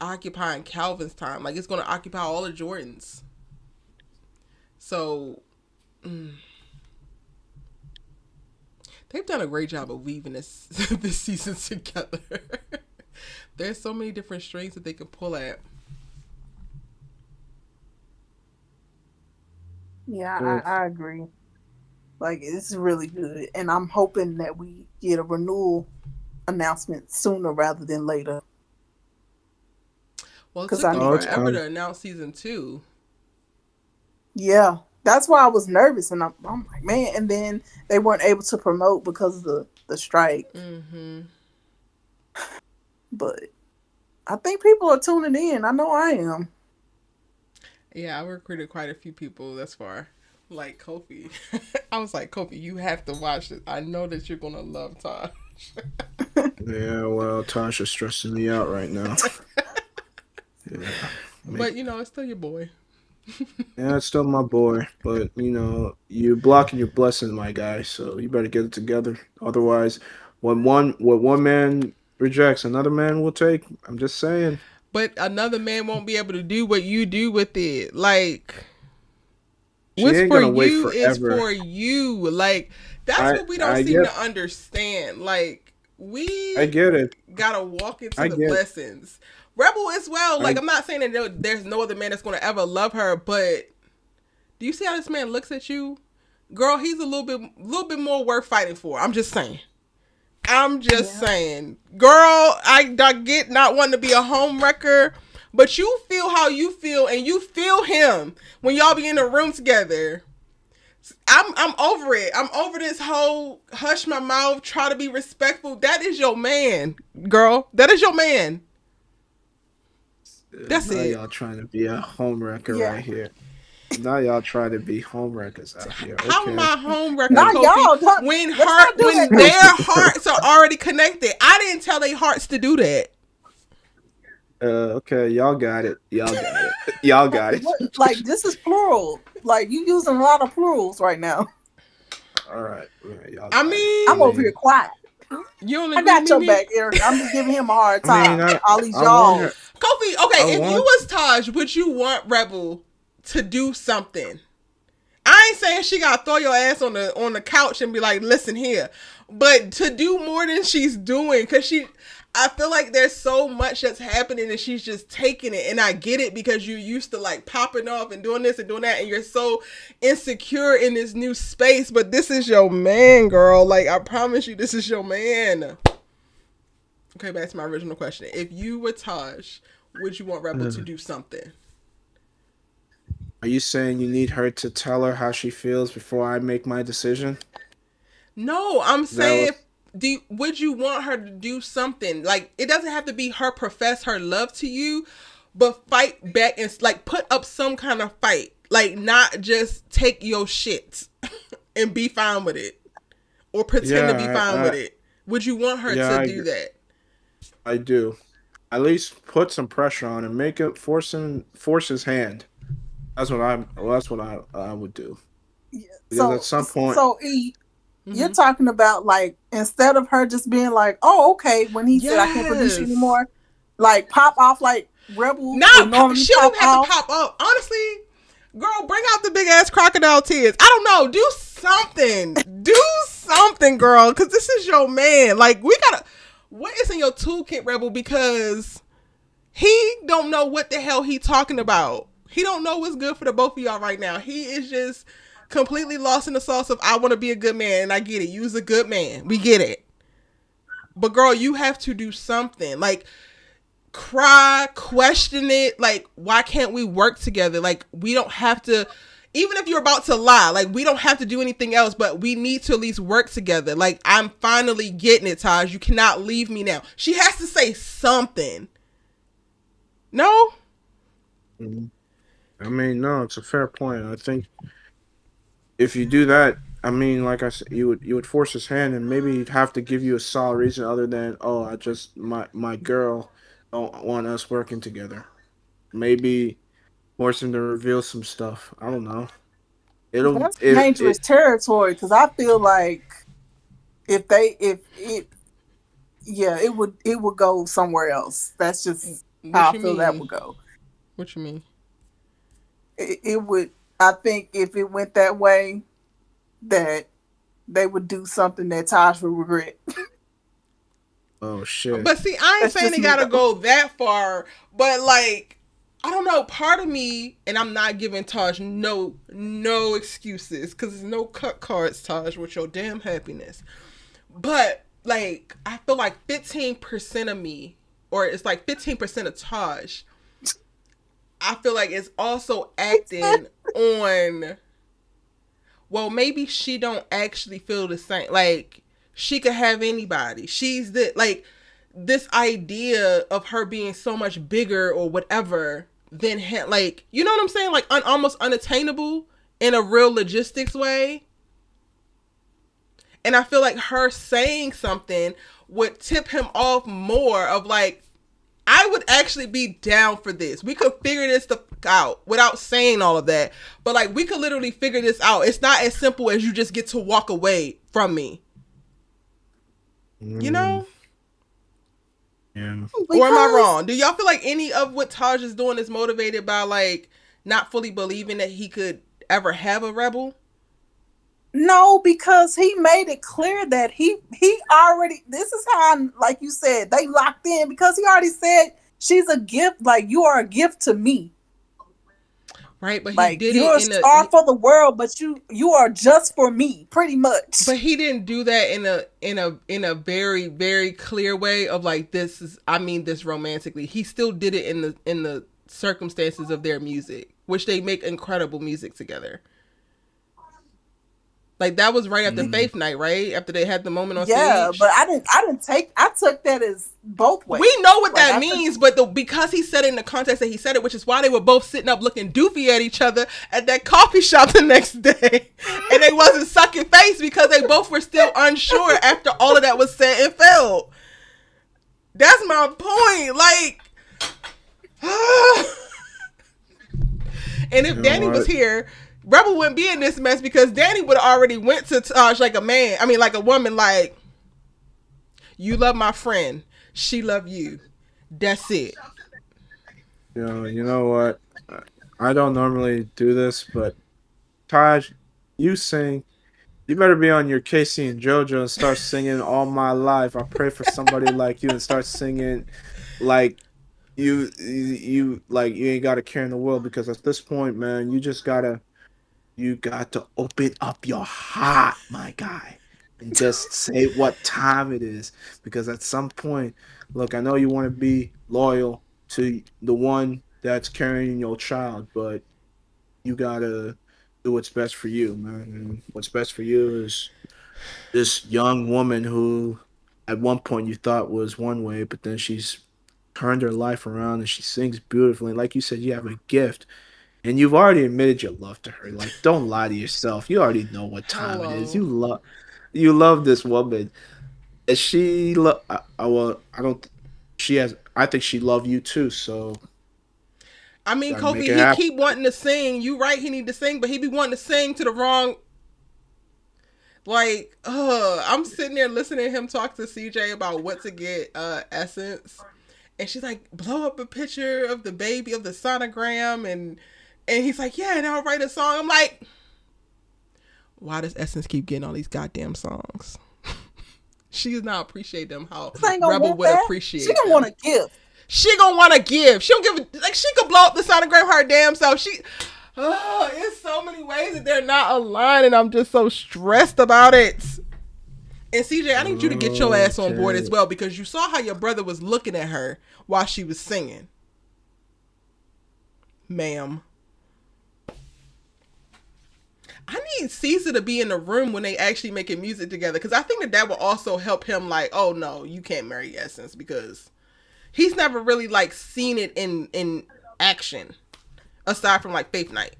Speaker 1: occupying Calvin's time. Like it's going to occupy all of Jordan's. So they've done a great job of weaving this this season together. There's so many different strings that they can pull at.
Speaker 3: Yeah,
Speaker 2: Yeah.
Speaker 3: I agree. Like it's really good, and I'm hoping that we get a renewal announcement sooner rather than later.
Speaker 1: Well, it
Speaker 3: 'Cause
Speaker 1: took
Speaker 3: I
Speaker 1: them
Speaker 3: need.
Speaker 2: Oh, it's
Speaker 1: forever
Speaker 2: coming.
Speaker 1: to announce season 2.
Speaker 3: Yeah, that's why I was nervous, and I'm like, man. And then they weren't able to promote because of the strike.
Speaker 1: Mm-hmm.
Speaker 3: But I think people are tuning in. I know I am.
Speaker 1: Yeah, I recruited quite a few people thus far. Like Kofi. I was like, Kofi, you have to watch it. I know that you're going to love Tosh.
Speaker 2: Yeah, well, Tasha's stressing me out right now. Yeah.
Speaker 1: But, it's still your boy.
Speaker 2: Yeah, it's still my boy, but you're blocking your blessing, my guy. So you better get it together. Otherwise, what one man rejects, another man will take. I'm just saying.
Speaker 1: But another man won't be able to do what you do with it. Like,
Speaker 2: She
Speaker 1: what's
Speaker 2: ain't
Speaker 1: for
Speaker 2: gonna wait
Speaker 1: you is
Speaker 2: forever.
Speaker 1: for you. Like, that's
Speaker 2: I
Speaker 1: what we don't
Speaker 2: I
Speaker 1: seem
Speaker 2: get
Speaker 1: to understand. Like,
Speaker 2: I
Speaker 1: we
Speaker 2: get it.
Speaker 1: gotta walk into
Speaker 2: I
Speaker 1: the
Speaker 2: get
Speaker 1: blessings. Rebel as well. Like,
Speaker 2: I
Speaker 1: I'm not saying that there's no other man that's gonna ever love her, but do you see how this man looks at you? Girl, he's a little bit more worth fighting for. I'm just saying. I'm just
Speaker 3: Yeah.
Speaker 1: saying. Girl, I get not wanting to be a home wrecker, but you feel how you feel and you feel him when y'all be in the room together. I'm over it. I'm over this whole hush my mouth, try to be respectful. That is your man, girl. That is your man. That's
Speaker 2: Now
Speaker 1: it.
Speaker 2: y'all trying to be a home wrecker
Speaker 3: Yeah.
Speaker 2: right here. Now y'all trying to be home wreckers out here.
Speaker 1: How am
Speaker 2: Okay.
Speaker 1: I home wrecker,
Speaker 3: Not
Speaker 1: Kofi?
Speaker 3: y'all. Don't,
Speaker 1: When
Speaker 3: let's not do that.
Speaker 1: their hearts are already connected. I didn't tell their hearts to do that.
Speaker 2: Okay, y'all got it. Y'all got it. Y'all got it.
Speaker 3: Like this is plural. Like you using a lot of plurals right now.
Speaker 2: All right. Y'all
Speaker 1: I
Speaker 2: got it.
Speaker 1: mean,
Speaker 3: I'm over here quiet.
Speaker 1: you don't
Speaker 3: I
Speaker 1: agree
Speaker 3: got
Speaker 1: with
Speaker 3: your
Speaker 1: me,
Speaker 3: back, Eric. I'm just giving him a hard
Speaker 2: I mean,
Speaker 3: time. All these
Speaker 2: I want
Speaker 3: y'all.
Speaker 2: her.
Speaker 1: Kofi, okay,
Speaker 2: I
Speaker 1: if you
Speaker 2: want.
Speaker 1: was Taj, would you want Rebel to do something? I ain't saying she gotta throw your ass on the couch and be like, listen here. But to do more than she's doing, cause I feel like there's so much that's happening and she's just taking it. And I get it because you're used to like popping off and doing this and doing that, and you're so insecure in this new space. But this is your man, girl. Like, I promise you, this is your man. Okay, back to my original question. If you were Taj, would you want Rebel to do something?
Speaker 2: Are you saying you need her to tell her how she feels before I make my decision?
Speaker 1: No, I'm
Speaker 2: That
Speaker 1: saying,
Speaker 2: was.
Speaker 1: would you want her to do something? Like, it doesn't have to be her profess her love to you, but fight back and like put up some kind of fight. Like, not just take your shit and be fine with it or pretend to be
Speaker 2: Yeah,
Speaker 1: fine with it. Would you want her
Speaker 2: yeah,
Speaker 1: to do that?
Speaker 2: I do. At least put some pressure on him. Make it force his hand. That's what I would do. Because at
Speaker 3: So
Speaker 2: some point,
Speaker 3: so you're talking about like instead of her just being like, oh okay, when he said I can't produce you
Speaker 1: Yes.
Speaker 3: anymore, like pop off like Rebel
Speaker 1: No,
Speaker 3: would normally
Speaker 1: she don't
Speaker 3: pop
Speaker 1: even have
Speaker 3: off.
Speaker 1: to pop up. Honestly, girl, bring out the big ass crocodile tears. I don't know. Do something. Do something, girl. Because this is your man. Like, we gotta. What is in your toolkit, Rebel? Because he don't know what the hell he talking about. He don't know what's good for the both of y'all right now. He is just completely lost in the sauce of I want to be a good man. And I get it. You's a good man. We get it. But girl, you have to do something. Like, cry, question it. Like, why can't we work together? Like, we don't have to, even if you're about to lie, like, we don't have to do anything else, but we need to at least work together. Like, I'm finally getting it, Taj. You cannot leave me now. She has to say something. No?
Speaker 2: I mean, no, it's a fair point. I think if you do that, I mean, like I said, you would force his hand, and maybe he'd have to give you a solid reason other than, oh, I just my girl don't want us working together. Maybe force him to reveal some stuff. I don't know. It'll
Speaker 3: That's dangerous
Speaker 2: it
Speaker 3: territory because I feel like if it yeah, it would go somewhere else. That's just
Speaker 1: What
Speaker 3: how
Speaker 1: you
Speaker 3: I feel that
Speaker 1: mean?
Speaker 3: would go.
Speaker 1: What you mean?
Speaker 3: It would. I think if it went that way, that they would do something that Taj would regret.
Speaker 2: oh shit.
Speaker 1: But see, I ain't
Speaker 3: That's
Speaker 1: saying
Speaker 3: just
Speaker 1: it
Speaker 3: me
Speaker 1: gotta
Speaker 3: though.
Speaker 1: go that far. But like, I don't know. Part of me, and I'm not giving Taj no excuses because there's no cut cards, Taj, with your damn happiness. But like, I feel like 15% of me, or it's like 15% of Taj, I feel like it's also acting on, well, maybe she don't actually feel the same. Like, she could have anybody. She's the, like, this idea of her being so much bigger or whatever than him, like, you know what I'm saying? Like, almost unattainable in a real logistics way. And I feel like her saying something would tip him off more of like, I would actually be down for this. We could figure this out without saying all of that. But like, we could literally figure this out. It's not as simple as you just get to walk away from me. You
Speaker 2: Mm,
Speaker 1: know?
Speaker 2: yeah.
Speaker 1: Or am I
Speaker 3: Because
Speaker 1: wrong? Do y'all feel like any of what Taj is doing is motivated by like not fully believing that he could ever have a rebel?
Speaker 3: no, because he made it clear that he already. This is how, like you said, they locked in because he already said she's a gift. Like you are a gift to me.
Speaker 1: Right? But he
Speaker 3: Like
Speaker 1: did it
Speaker 3: you're a
Speaker 1: in a
Speaker 3: star for the world, but you are just for me, pretty much.
Speaker 1: but he didn't do that in a very clear way of like, this is, I mean this romantically. He still did it in the circumstances of their music, which they make incredible music together. Like, that was right after
Speaker 2: Mm,
Speaker 1: Faith Night, right? After they had the moment on
Speaker 3: Yeah, but
Speaker 1: stage.
Speaker 3: I took that as both ways.
Speaker 1: We know what
Speaker 3: Like
Speaker 1: that
Speaker 3: I took
Speaker 1: means, but because he said it in the context that he said it, which is why they were both sitting up looking doofy at each other at that coffee shop the next day, and they wasn't sucking face because they both were still unsure after all of that was said and felt. That's my point. Like, and
Speaker 2: you
Speaker 1: if
Speaker 2: know
Speaker 1: Danny was
Speaker 2: what?
Speaker 1: here, Rebel wouldn't be in this mess because Danny would have already went to Taj like a man. I mean, like a woman. Like, you love my friend, she love you. That's it.
Speaker 2: You know what? I don't normally do this, but Taj, you sing. You better be on your Casey and JoJo and start singing "All My Life." I pray for somebody like you and start singing like you like you ain't got a care in the world because at this point, man, you got to open up your heart, my guy, and just say what time it is. Because at some point, look, I know you want to be loyal to the one that's carrying your child, but you gotta do what's best for you, man. And what's best for you is this young woman who, at one point, you thought was one way, but then she's turned her life around and she sings beautifully. And like you said, you have a gift and you've already admitted your love to her. Like, don't lie to yourself. You already know what time it is.
Speaker 1: Hello.
Speaker 2: You love this woman. And she love. Well, I don't. She has. I think she love you too. So
Speaker 1: I mean,
Speaker 2: gotta make
Speaker 1: Kofi,
Speaker 2: it
Speaker 1: he
Speaker 2: happen.
Speaker 1: keep wanting to sing. You right, he need to sing, but he be wanting to sing to the wrong. Like, I'm sitting there listening to him talk to CJ about what to get Essence, and she's like, blow up a picture of the baby of the sonogram, and he's like, yeah, and I'll write a song. I'm like, why does Essence keep getting all these goddamn songs? She does not appreciate them how
Speaker 3: this ain't gonna
Speaker 1: Rebel
Speaker 3: want
Speaker 1: would
Speaker 3: that. She
Speaker 1: appreciate
Speaker 3: gonna want
Speaker 1: them.
Speaker 3: to give.
Speaker 1: She gonna want to give. She don't give like, she could blow up the sonogram her damn self. It's so many ways that they're not aligned, and I'm just so stressed about it. And CJ, I need you to get your ass on board as
Speaker 2: Okay.
Speaker 1: well because you saw how your brother was looking at her while she was singing, ma'am. I need Caesar to be in the room when they actually making music together because I think that will also help him. Like, oh no, you can't marry Essence because he's never really like seen it in action aside from like Faith Night.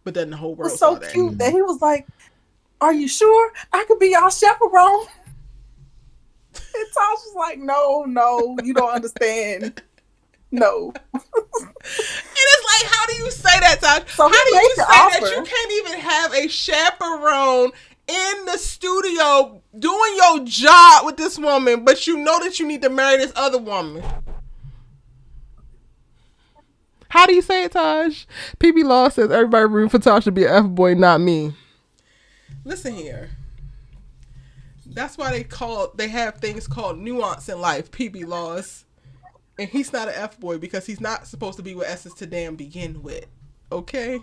Speaker 1: But then the whole
Speaker 3: It was
Speaker 1: world saw
Speaker 3: so
Speaker 1: that.
Speaker 3: cute that he was like, Are you sure I could be y'all chaperone? And Tosh was like, no, you don't understand. No.
Speaker 1: And it's like, how do you say that, Tosh?
Speaker 3: So he
Speaker 1: How do
Speaker 3: made
Speaker 1: you
Speaker 3: the
Speaker 1: say that
Speaker 3: offer.
Speaker 1: you can't even have a chaperone in the studio doing your job with this woman, but you know that you need to marry this other woman? How do you say it, Taj? PB Law says everybody rooting for Taj to be an F-boy, not me. Listen here. That's why they have things called nuance in life, PB Laws. And he's not an F-boy because he's not supposed to be with Essence to damn begin with. Okay?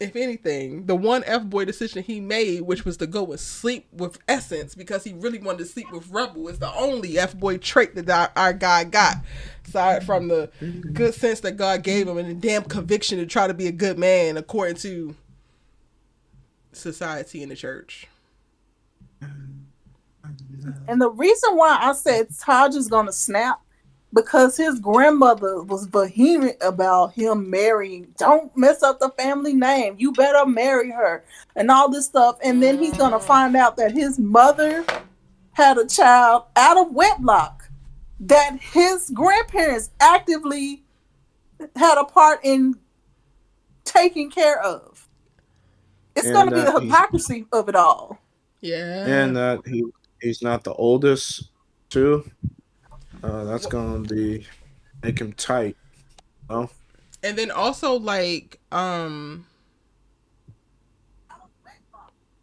Speaker 1: If anything, the one F-boy decision he made, which was to go and sleep with Essence because he really wanted to sleep with Rebel, is the only F-boy trait that our guy got. Aside from the good sense that God gave him and the damn conviction to try to be a good man according to society and the church.
Speaker 3: And the reason why I said Taj is gonna snap, because his grandmother was vehement about him marrying. Don't mess up the family name. You better marry her and all this stuff. And then he's gonna find out that his mother had a child out of wedlock that his grandparents actively had a part in taking care of. It's going to be the hypocrisy of it all.
Speaker 1: Yeah.
Speaker 2: And that he's not the oldest, too. That's going to make him tight. You know?
Speaker 1: And then also, like, dang,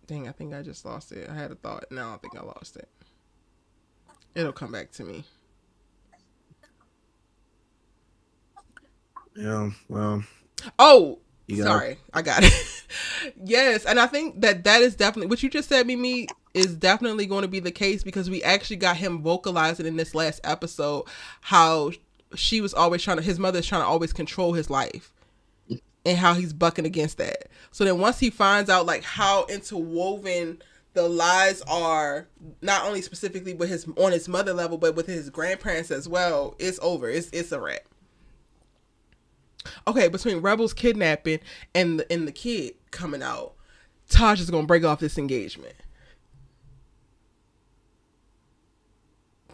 Speaker 1: I think I just lost it. I had a thought. Now I think I lost it. It'll come back to me.
Speaker 2: Yeah, well.
Speaker 1: Oh, sorry. I got it. Yes, and I think that is definitely, what you just said, Mimi, is definitely going to be the case because we actually got him vocalizing in this last episode how she was always his mother's trying to always control his life and how he's bucking against that. So then once he finds out like how interwoven the lies are, not only specifically with on his mother level, but with his grandparents as well, it's over. It's a wrap. Okay, between Rebel's kidnapping and the kid coming out, Taj is gonna break off this engagement.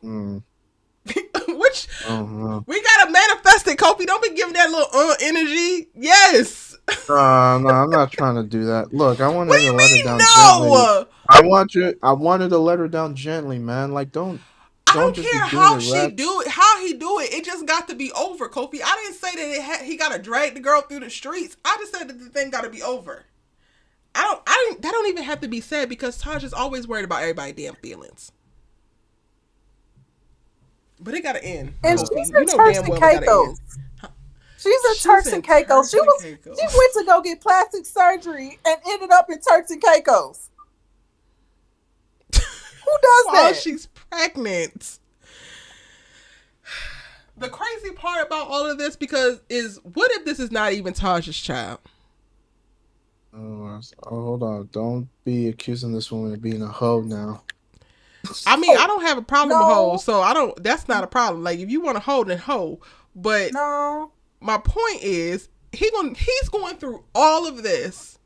Speaker 1: Which we gotta manifest it, Kofi. Don't be giving that little energy. Yes.
Speaker 2: No, I'm not trying to do that. Look, I wanted to let her down gently. I wanted to let her down gently, man. Like, don't
Speaker 1: care how he do it. It just got to be over, Kofi. I didn't say that he got to drag the girl through the streets. I just said that the thing got to be over. That don't even have to be said because Taj is always worried about everybody's damn feelings. But it got to end.
Speaker 3: And
Speaker 1: Kofi.
Speaker 3: she's in Turks and Caicos. She's in Turks and Caicos. She went to go get plastic surgery and ended up in Turks and Caicos. Who does that?
Speaker 1: Oh, she's pregnant. The crazy part about all of this is what if this is not even Taj's child?
Speaker 2: Oh, hold on. Don't be accusing this woman of being a hoe now.
Speaker 1: I mean, I don't have a problem with hoes, so that's not a problem. Like, if you want to hoe, then hoe. But
Speaker 3: no.
Speaker 1: My point is, he's going through all of this,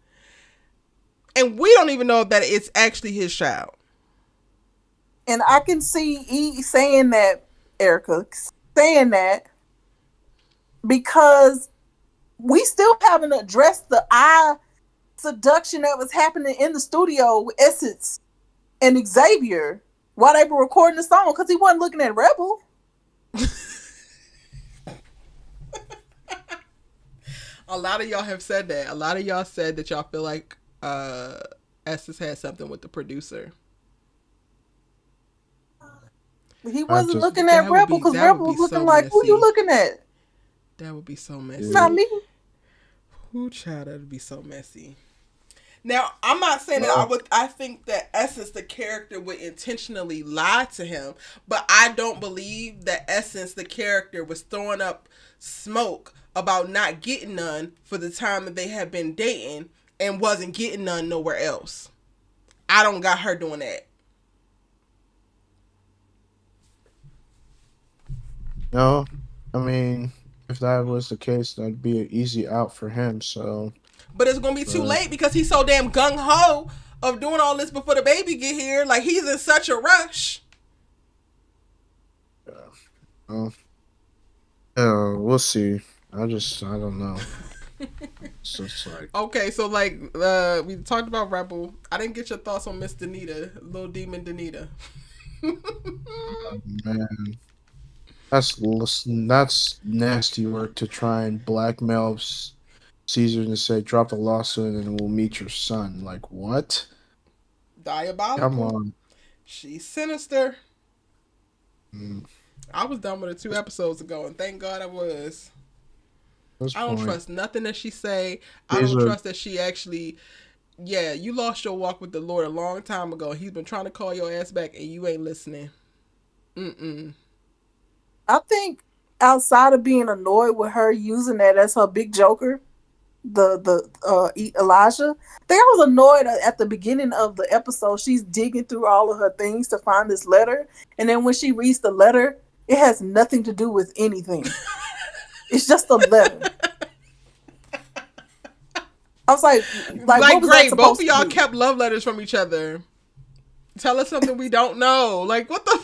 Speaker 1: and we don't even know that it's actually his child.
Speaker 3: And I can see saying that, Erica, saying that because we still haven't addressed the eye seduction that was happening in the studio with Essence and Xavier while they were recording the song because he wasn't looking at Rebel.
Speaker 1: A lot of y'all have said that. A lot of y'all said that y'all feel like Essence had something with the producer.
Speaker 3: He wasn't looking at Rebel because Rebel was looking like, who you looking at?
Speaker 1: That would be so messy.
Speaker 3: It's not me.
Speaker 1: Who, child, that would be so messy. Now, I'm not saying that I think that Essence, the character, would intentionally lie to him, but I don't believe that Essence, the character, was throwing up smoke about not getting none for the time that they had been dating and wasn't getting none nowhere else. I don't got her doing that.
Speaker 2: No, I mean, if that was the case, that'd be an easy out for him. So,
Speaker 1: But it's gonna be too late because he's so damn gung ho of doing all this before the baby get here. Like he's in such a rush.
Speaker 2: Oh, yeah, we'll see. I don't know. It's just like,
Speaker 1: Okay, so like we talked about Rebel. I didn't get your thoughts on Miss Denita, little demon Denita.
Speaker 2: man, that's nasty work to try and blackmail Caesar and say drop the lawsuit and we'll meet your son. Like what? Come
Speaker 1: Diabolical.
Speaker 2: on.
Speaker 1: She's sinister.
Speaker 2: Mm,
Speaker 1: I was done with her 2 episodes ago, and thank God I was.
Speaker 2: at this
Speaker 1: I don't
Speaker 2: point,
Speaker 1: trust nothing that she say. I
Speaker 2: these
Speaker 1: don't
Speaker 2: are
Speaker 1: trust that she actually. Yeah, you lost your walk with the Lord a long time ago. He's been trying to call your ass back, and you ain't listening. Mm-mm.
Speaker 3: I think outside of being annoyed with her using that as her big joker, Elijah, I think I was annoyed at the beginning of the episode. She's digging through all of her things to find this letter, and then when she reads the letter, it has nothing to do with anything. It's just a letter. I was like what was that
Speaker 1: Great. Both
Speaker 3: supposed
Speaker 1: of
Speaker 3: to
Speaker 1: y'all
Speaker 3: do?
Speaker 1: kept love letters from each other. Tell us something we don't know. Like what the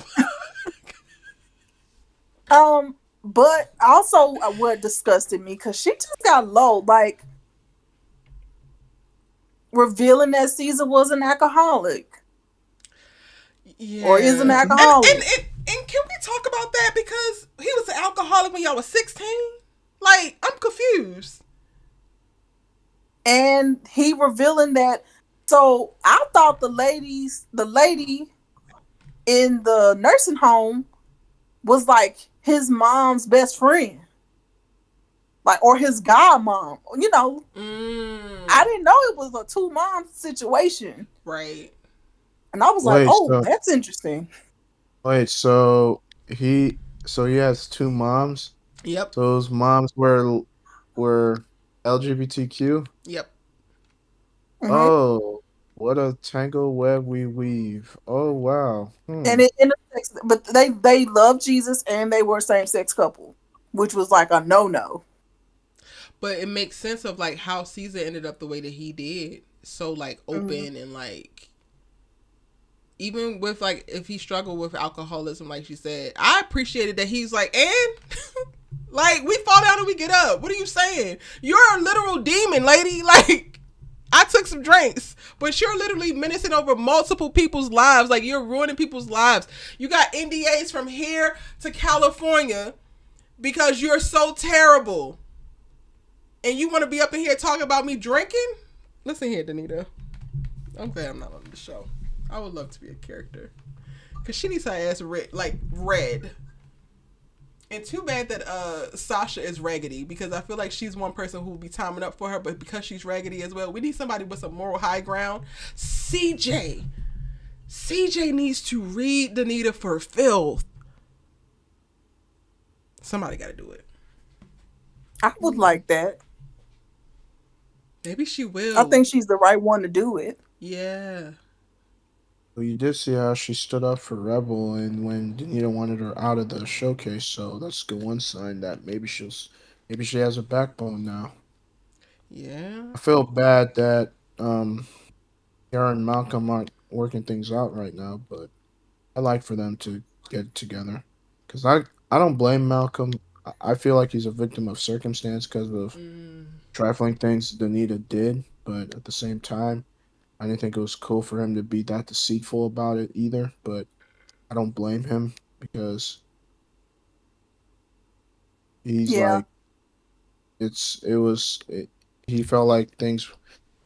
Speaker 1: fuck?
Speaker 3: But also what disgusted me because she just got low, like revealing that Caesar was an alcoholic.
Speaker 1: Yeah.
Speaker 3: Or is an alcoholic.
Speaker 1: And can we talk about that? Because he was an alcoholic when y'all was 16? Like, I'm confused.
Speaker 3: And he revealing that. So I thought the lady in the nursing home was like his mom's best friend. Like, or his godmom. You know, I didn't know it was a 2-mom situation.
Speaker 1: Right.
Speaker 3: And I was like, oh, that's interesting.
Speaker 2: Wait, so he has 2 moms?
Speaker 1: Yep.
Speaker 2: So those moms were LGBTQ?
Speaker 1: Yep.
Speaker 3: Mhm.
Speaker 2: Oh, what a tangle web we weave. Oh wow.
Speaker 3: And it intersects, but they love Jesus and they were a same-sex couple, which was like a no-no.
Speaker 1: But it makes sense of like how Caesar ended up the way that he did. So like open and like even with like if he struggled with alcoholism, like she said, I appreciated that he's like, and like we fall down and we get up. What are you saying? You're a literal demon, lady. Like I took some drinks, but you're literally menacing over multiple people's lives. Like you're ruining people's lives. You got NDAs from here to California because you're so terrible. And you want to be up in here talking about me drinking? Listen here, Denita. I'm glad I'm not on the show. I would love to be a character. Because she needs her ass red. And too bad that Sasha is raggedy. Because I feel like she's one person who will be timing up for her. But because she's raggedy as well, we need somebody with some moral high ground. CJ needs to read Denita for filth. Somebody got to do it.
Speaker 3: I would like that.
Speaker 1: Maybe she will.
Speaker 3: I think she's the right one to do it.
Speaker 1: Yeah.
Speaker 2: Well, you did see how she stood up for Rebel, and when Denita wanted her out of the showcase, so that's the one sign that maybe she has a backbone now.
Speaker 1: Yeah.
Speaker 2: I feel bad that her and Malcolm aren't working things out right now, but I like for them to get together because I don't blame Malcolm. I feel like he's a victim of circumstance because of trifling things Denita did, but at the same time, I didn't think it was cool for him to be that deceitful about it either. But I don't blame him because he's
Speaker 3: Yeah.
Speaker 2: like he felt like things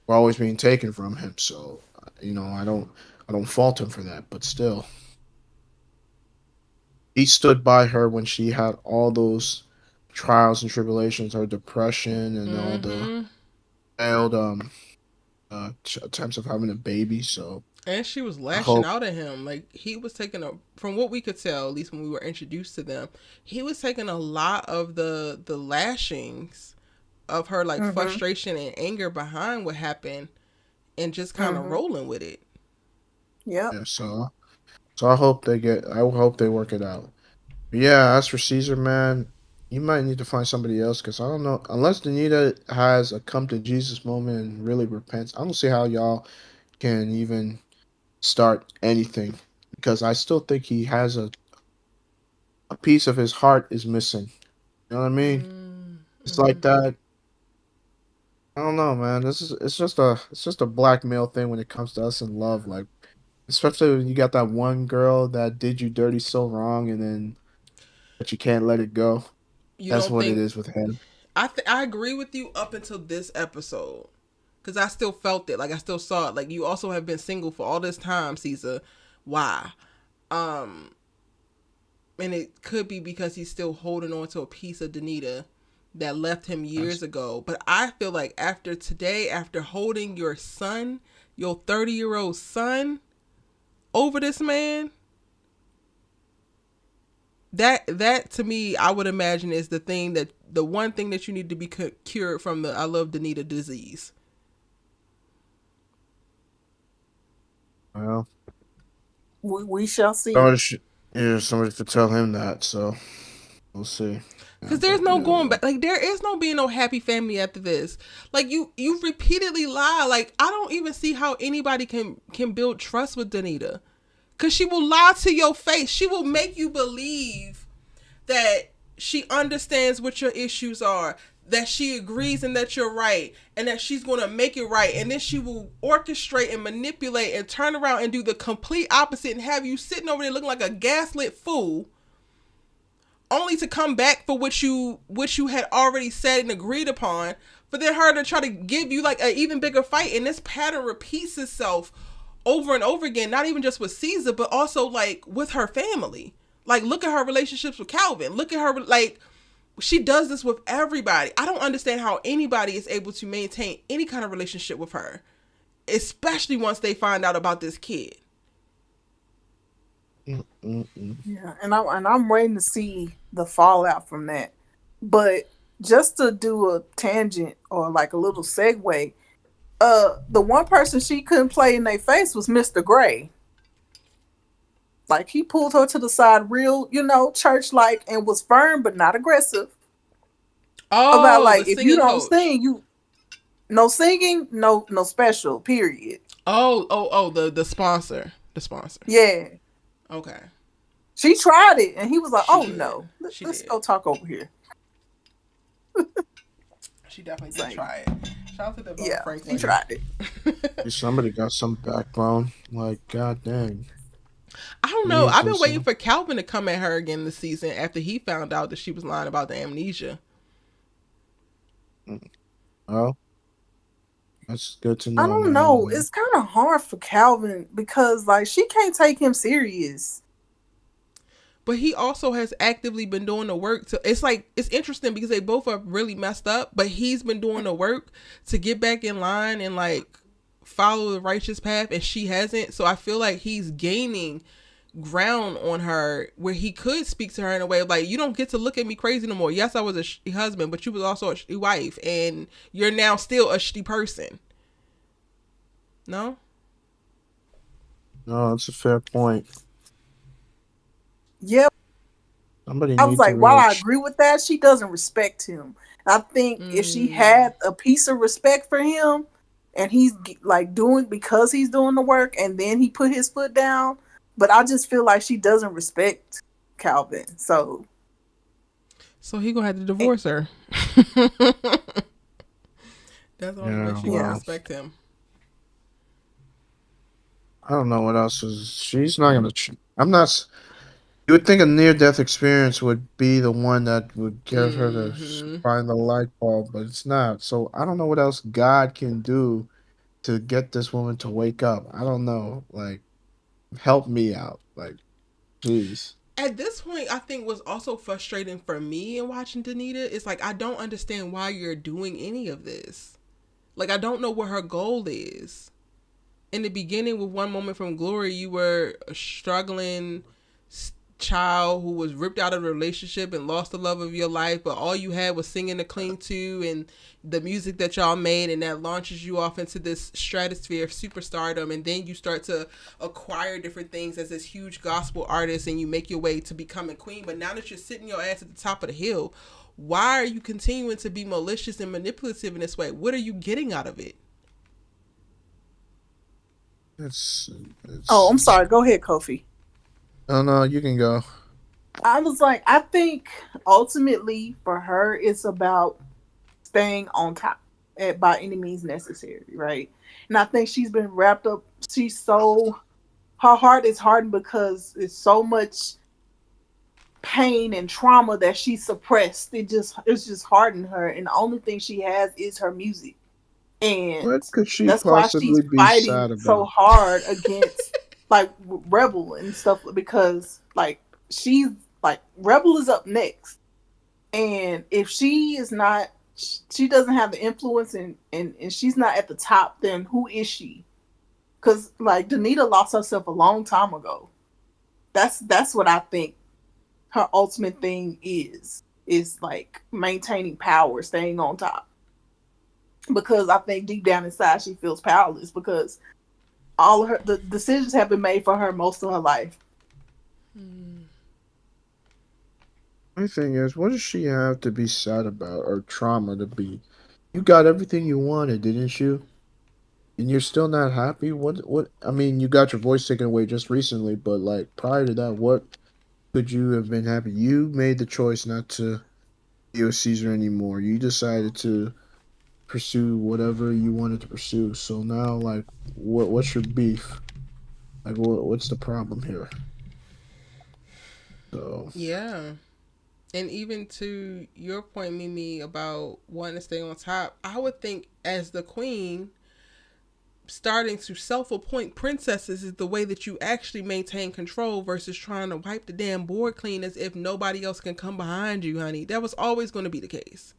Speaker 2: were always being taken from him. So I don't fault him for that, but still, he stood by her when she had all those trials and tribulations, her depression, and all the failed attempts of having a baby. So
Speaker 1: and she was lashing out at him. Like he was taking from what we could tell, at least when we were introduced to them, he was taking a lot of the lashings of her like frustration and anger behind what happened, and just kind of rolling with it.
Speaker 3: Yep.
Speaker 2: Yeah. So I hope they work it out. But yeah, as for Caesar, man, you might need to find somebody else because I don't know. Unless Denita has a come to Jesus moment and really repents, I don't see how y'all can even start anything because I still think he has a piece of his heart is missing. You know what I mean? It's
Speaker 1: Mm-hmm.
Speaker 2: like that. I don't know, man. This is it's just a blackmail thing when it comes to us in love. Like, especially when you got that one girl that did you dirty so wrong, and then but you can't let it go.
Speaker 1: You
Speaker 2: That's
Speaker 1: don't
Speaker 2: what it
Speaker 1: think?
Speaker 2: is with him.
Speaker 1: I agree with you up until this episode, because I still felt it. Like I still saw it. Like you also have been single for all this time, Caesar. Why? Um, and it could be because he's still holding on to a piece of Denita that left him years
Speaker 2: That's,
Speaker 1: ago. But I feel like after today, after holding your son, your 30-year-old son, over this man, that to me, I would imagine is the one thing that you need to be cured from the I love Denita disease.
Speaker 2: well,
Speaker 3: We shall see.
Speaker 2: somebody should, yeah, somebody should tell him that. So we'll see. Yeah,
Speaker 1: Because there's
Speaker 2: but
Speaker 1: no
Speaker 2: yeah,
Speaker 1: going back. Like there is no being no happy family after this. Like you repeatedly lie. Like I don't even see how anybody can build trust with Denita. Cause she will lie to your face. She will make you believe that she understands what your issues are, that she agrees and that you're right, and that she's going to make it right. And then she will orchestrate and manipulate and turn around and do the complete opposite and have you sitting over there looking like a gaslit fool, only to come back for what you had already said and agreed upon, for then her to try to give you like an even bigger fight. And this pattern repeats itself over and over again, not even just with Caesar, but also like with her family. Like look at her relationships with Calvin. Look at her, like she does this with everybody. I don't understand how anybody is able to maintain any kind of relationship with her, especially once they find out about this kid.
Speaker 2: mm-mm.
Speaker 3: Yeah, and I'm waiting to see the fallout from that. But just to do a tangent or like a little segue, the one person she couldn't play in their face was Mr. Gray. Like he pulled her to the side real, church like, and was firm but not aggressive. About
Speaker 1: Oh, the
Speaker 3: like, if you
Speaker 1: singing
Speaker 3: don't
Speaker 1: coach.
Speaker 3: sing, you no singing, no special, period.
Speaker 1: Oh, the sponsor. The sponsor.
Speaker 3: Yeah.
Speaker 1: Okay.
Speaker 3: She tried it and he was like,
Speaker 1: She
Speaker 3: oh
Speaker 1: did.
Speaker 3: no,
Speaker 1: She
Speaker 3: let's
Speaker 1: did.
Speaker 3: go talk over here.
Speaker 1: She definitely
Speaker 3: It's
Speaker 1: did
Speaker 3: like,
Speaker 1: try it. Shout out to the
Speaker 3: yeah, she
Speaker 1: Franklin.
Speaker 3: tried it.
Speaker 2: Somebody got some backbone. Like, god dang.
Speaker 1: I don't
Speaker 2: You
Speaker 1: know.
Speaker 2: need
Speaker 1: I've
Speaker 2: to
Speaker 1: been waiting
Speaker 2: some.
Speaker 1: for Calvin to come at her again this season after he found out that she was lying about the amnesia.
Speaker 2: Oh, that's good to
Speaker 3: I
Speaker 2: know,
Speaker 3: don't
Speaker 2: man.
Speaker 3: know. It's kind of hard for Calvin because like she can't take him serious.
Speaker 1: But he also has actively been doing the work to, it's like, it's interesting because they both are really messed up, but he's been doing the work to get back in line and like follow the righteous path, and she hasn't. So I feel like he's gaining ground on her where he could speak to her in a way of like, you don't get to look at me crazy no more. Yes, I was a shitty husband, but you was also a shitty wife, and you're now still a shitty person. No?
Speaker 2: No, that's a fair point.
Speaker 3: Yeah,
Speaker 2: Somebody
Speaker 3: I was
Speaker 2: need to
Speaker 3: like, while
Speaker 2: really.
Speaker 3: I agree with that, she doesn't respect him. I think if she
Speaker 1: Mm.
Speaker 3: had a piece of respect for him, and he's like doing because he's doing the work, and then he put his foot down. But I just feel like she doesn't respect Calvin. So
Speaker 1: So he gonna have to
Speaker 3: eh,
Speaker 1: divorce her. That's the only way
Speaker 2: Yeah,
Speaker 1: she gonna
Speaker 3: yeah,
Speaker 2: well,
Speaker 1: respect him.
Speaker 2: I don't know what else is. She's not gonna. I'm not. You would think a near-death experience would be the one that would get her to
Speaker 1: Mm-hmm.
Speaker 2: find the light bulb, but it's not. So I don't know what else God can do to get this woman to wake up. I don't know. Like, help me out. Like, jeez.
Speaker 1: At this point, I think what's also frustrating for me in watching Denita is like, I don't understand why you're doing any of this. Like, I don't know what her goal is. In the beginning, with One Moment from Glory, you were struggling child who was ripped out of a relationship and lost the love of your life, but all you had was singing to cling to and the music that y'all made, and that launches you off into this stratosphere of superstardom, and then you start to acquire different things as this huge gospel artist, and you make your way to becoming queen. But now that you're sitting your ass at the top of the hill, why are you continuing to be malicious and manipulative in this way? What are you getting out of it?
Speaker 2: It's
Speaker 3: Oh, I'm
Speaker 2: it's.
Speaker 3: sorry. Go ahead, Kofi.
Speaker 2: Oh no, you can go.
Speaker 3: I was like, I think ultimately for her, it's about staying on top by any means necessary, right? And I think she's been wrapped up. She's so her heart is hardened because it's so much pain and trauma that she suppressed. It's just hardened her, and the only thing she has is her music, and
Speaker 2: What could she
Speaker 3: that's why she's
Speaker 2: possibly be
Speaker 3: fighting
Speaker 2: sad
Speaker 3: so
Speaker 2: about?
Speaker 3: hard against like Rebel and stuff because like she's like Rebel is up next, and if she is not, she doesn't have the influence and she's not at the top, then who is she? Because like Denita lost herself a long time ago. That's what I think her ultimate thing is like maintaining power, staying on top. Because I think deep down inside she feels powerless because all of her the decisions have been made for her most of her life.
Speaker 2: My thing is, what does she have to be sad about or trauma to be? You got everything you wanted, didn't you? And you're still not happy? What I mean, you got your voice taken away just recently, but like prior to that, what could you have been happy? You made the choice not to be a Caesar anymore. You decided to pursue whatever you wanted to pursue. So now like what's your beef? Like what's the problem here? So
Speaker 1: Yeah. And even to your point, Mimi, about wanting to stay on top, I would think as the queen, starting to self-appoint princesses is the way that you actually maintain control versus trying to wipe the damn board clean as if nobody else can come behind you, honey. That was always going to be the case.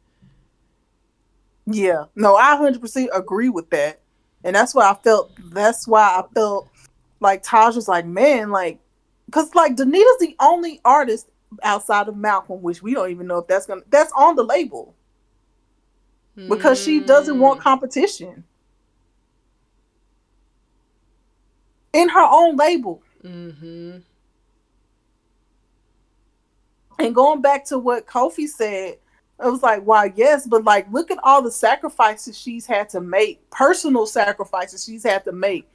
Speaker 3: Yeah. No, I 100% agree with that. And that's why I felt like Taj was like, man, like, because like Danita's the only artist outside of Malcolm, which we don't even know if that's on the label because she doesn't want
Speaker 1: Hmm.
Speaker 3: competition in her own label.
Speaker 1: Mm-hmm.
Speaker 3: And going back to what Kofi said, it was like, why, yes, but like, look at all the sacrifices she's had to make, personal sacrifices she's had to make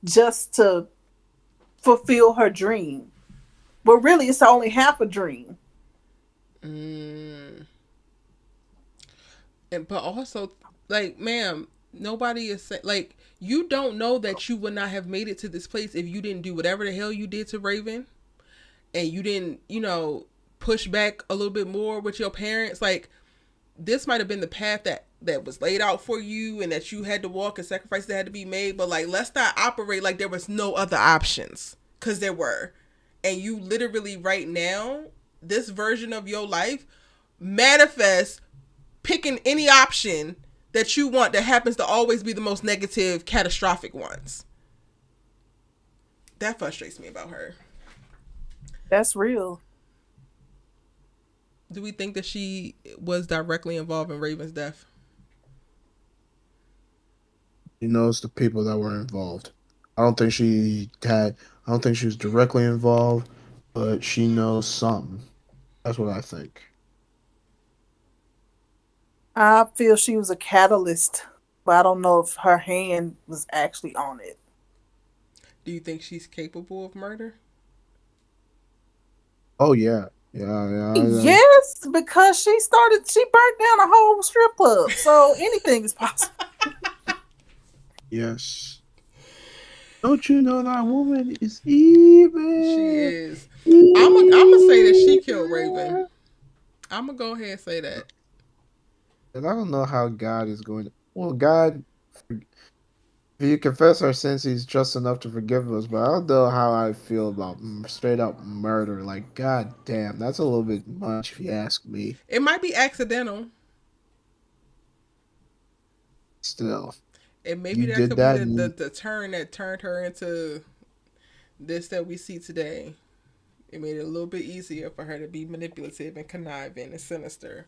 Speaker 3: just to fulfill her dream. But really, it's only half a dream.
Speaker 1: Mm. And but also, like, ma'am, nobody is like, you don't know that you would not have made it to this place if you didn't do whatever the hell you did to Raven, and you didn't, push back a little bit more with your parents. Like, this might have been the path that was laid out for you and that you had to walk and sacrifices that had to be made, but like, let's not operate like there was no other options, because there were. And you literally right now, this version of your life manifests picking any option that you want that happens to always be the most negative, catastrophic ones. That frustrates me about her.
Speaker 3: That's real.
Speaker 1: Do we think that she was directly involved in Raven's death?
Speaker 2: she knows the people that were involved. I don't think she had. I don't think she was directly involved, but she knows something. That's what I think.
Speaker 3: I feel she was a catalyst, but I don't know if her hand was actually on it.
Speaker 1: Do you think she's capable of murder?
Speaker 2: Oh yeah, yeah, yeah.
Speaker 3: Yes, because she burnt down a whole strip club. So anything is possible.
Speaker 2: Yes. Don't you know that woman is
Speaker 1: She
Speaker 2: evil?
Speaker 1: is. I'm gonna say that she killed Raven.
Speaker 2: Evil.
Speaker 1: I'm gonna go ahead and say that.
Speaker 2: And I don't know how God is going to. Well, God, if you confess our sins, He's just enough to forgive us. But I don't know how I feel about straight up murder. Like, God damn, that's a little bit much if you ask me.
Speaker 1: It might be accidental.
Speaker 2: Still,
Speaker 1: And maybe
Speaker 2: you
Speaker 1: that
Speaker 2: did
Speaker 1: could be
Speaker 2: that,
Speaker 1: the,
Speaker 2: and
Speaker 1: the,
Speaker 2: you,
Speaker 1: the turn that turned her into this that we see today. It made it a little bit easier for her to be manipulative and conniving and sinister.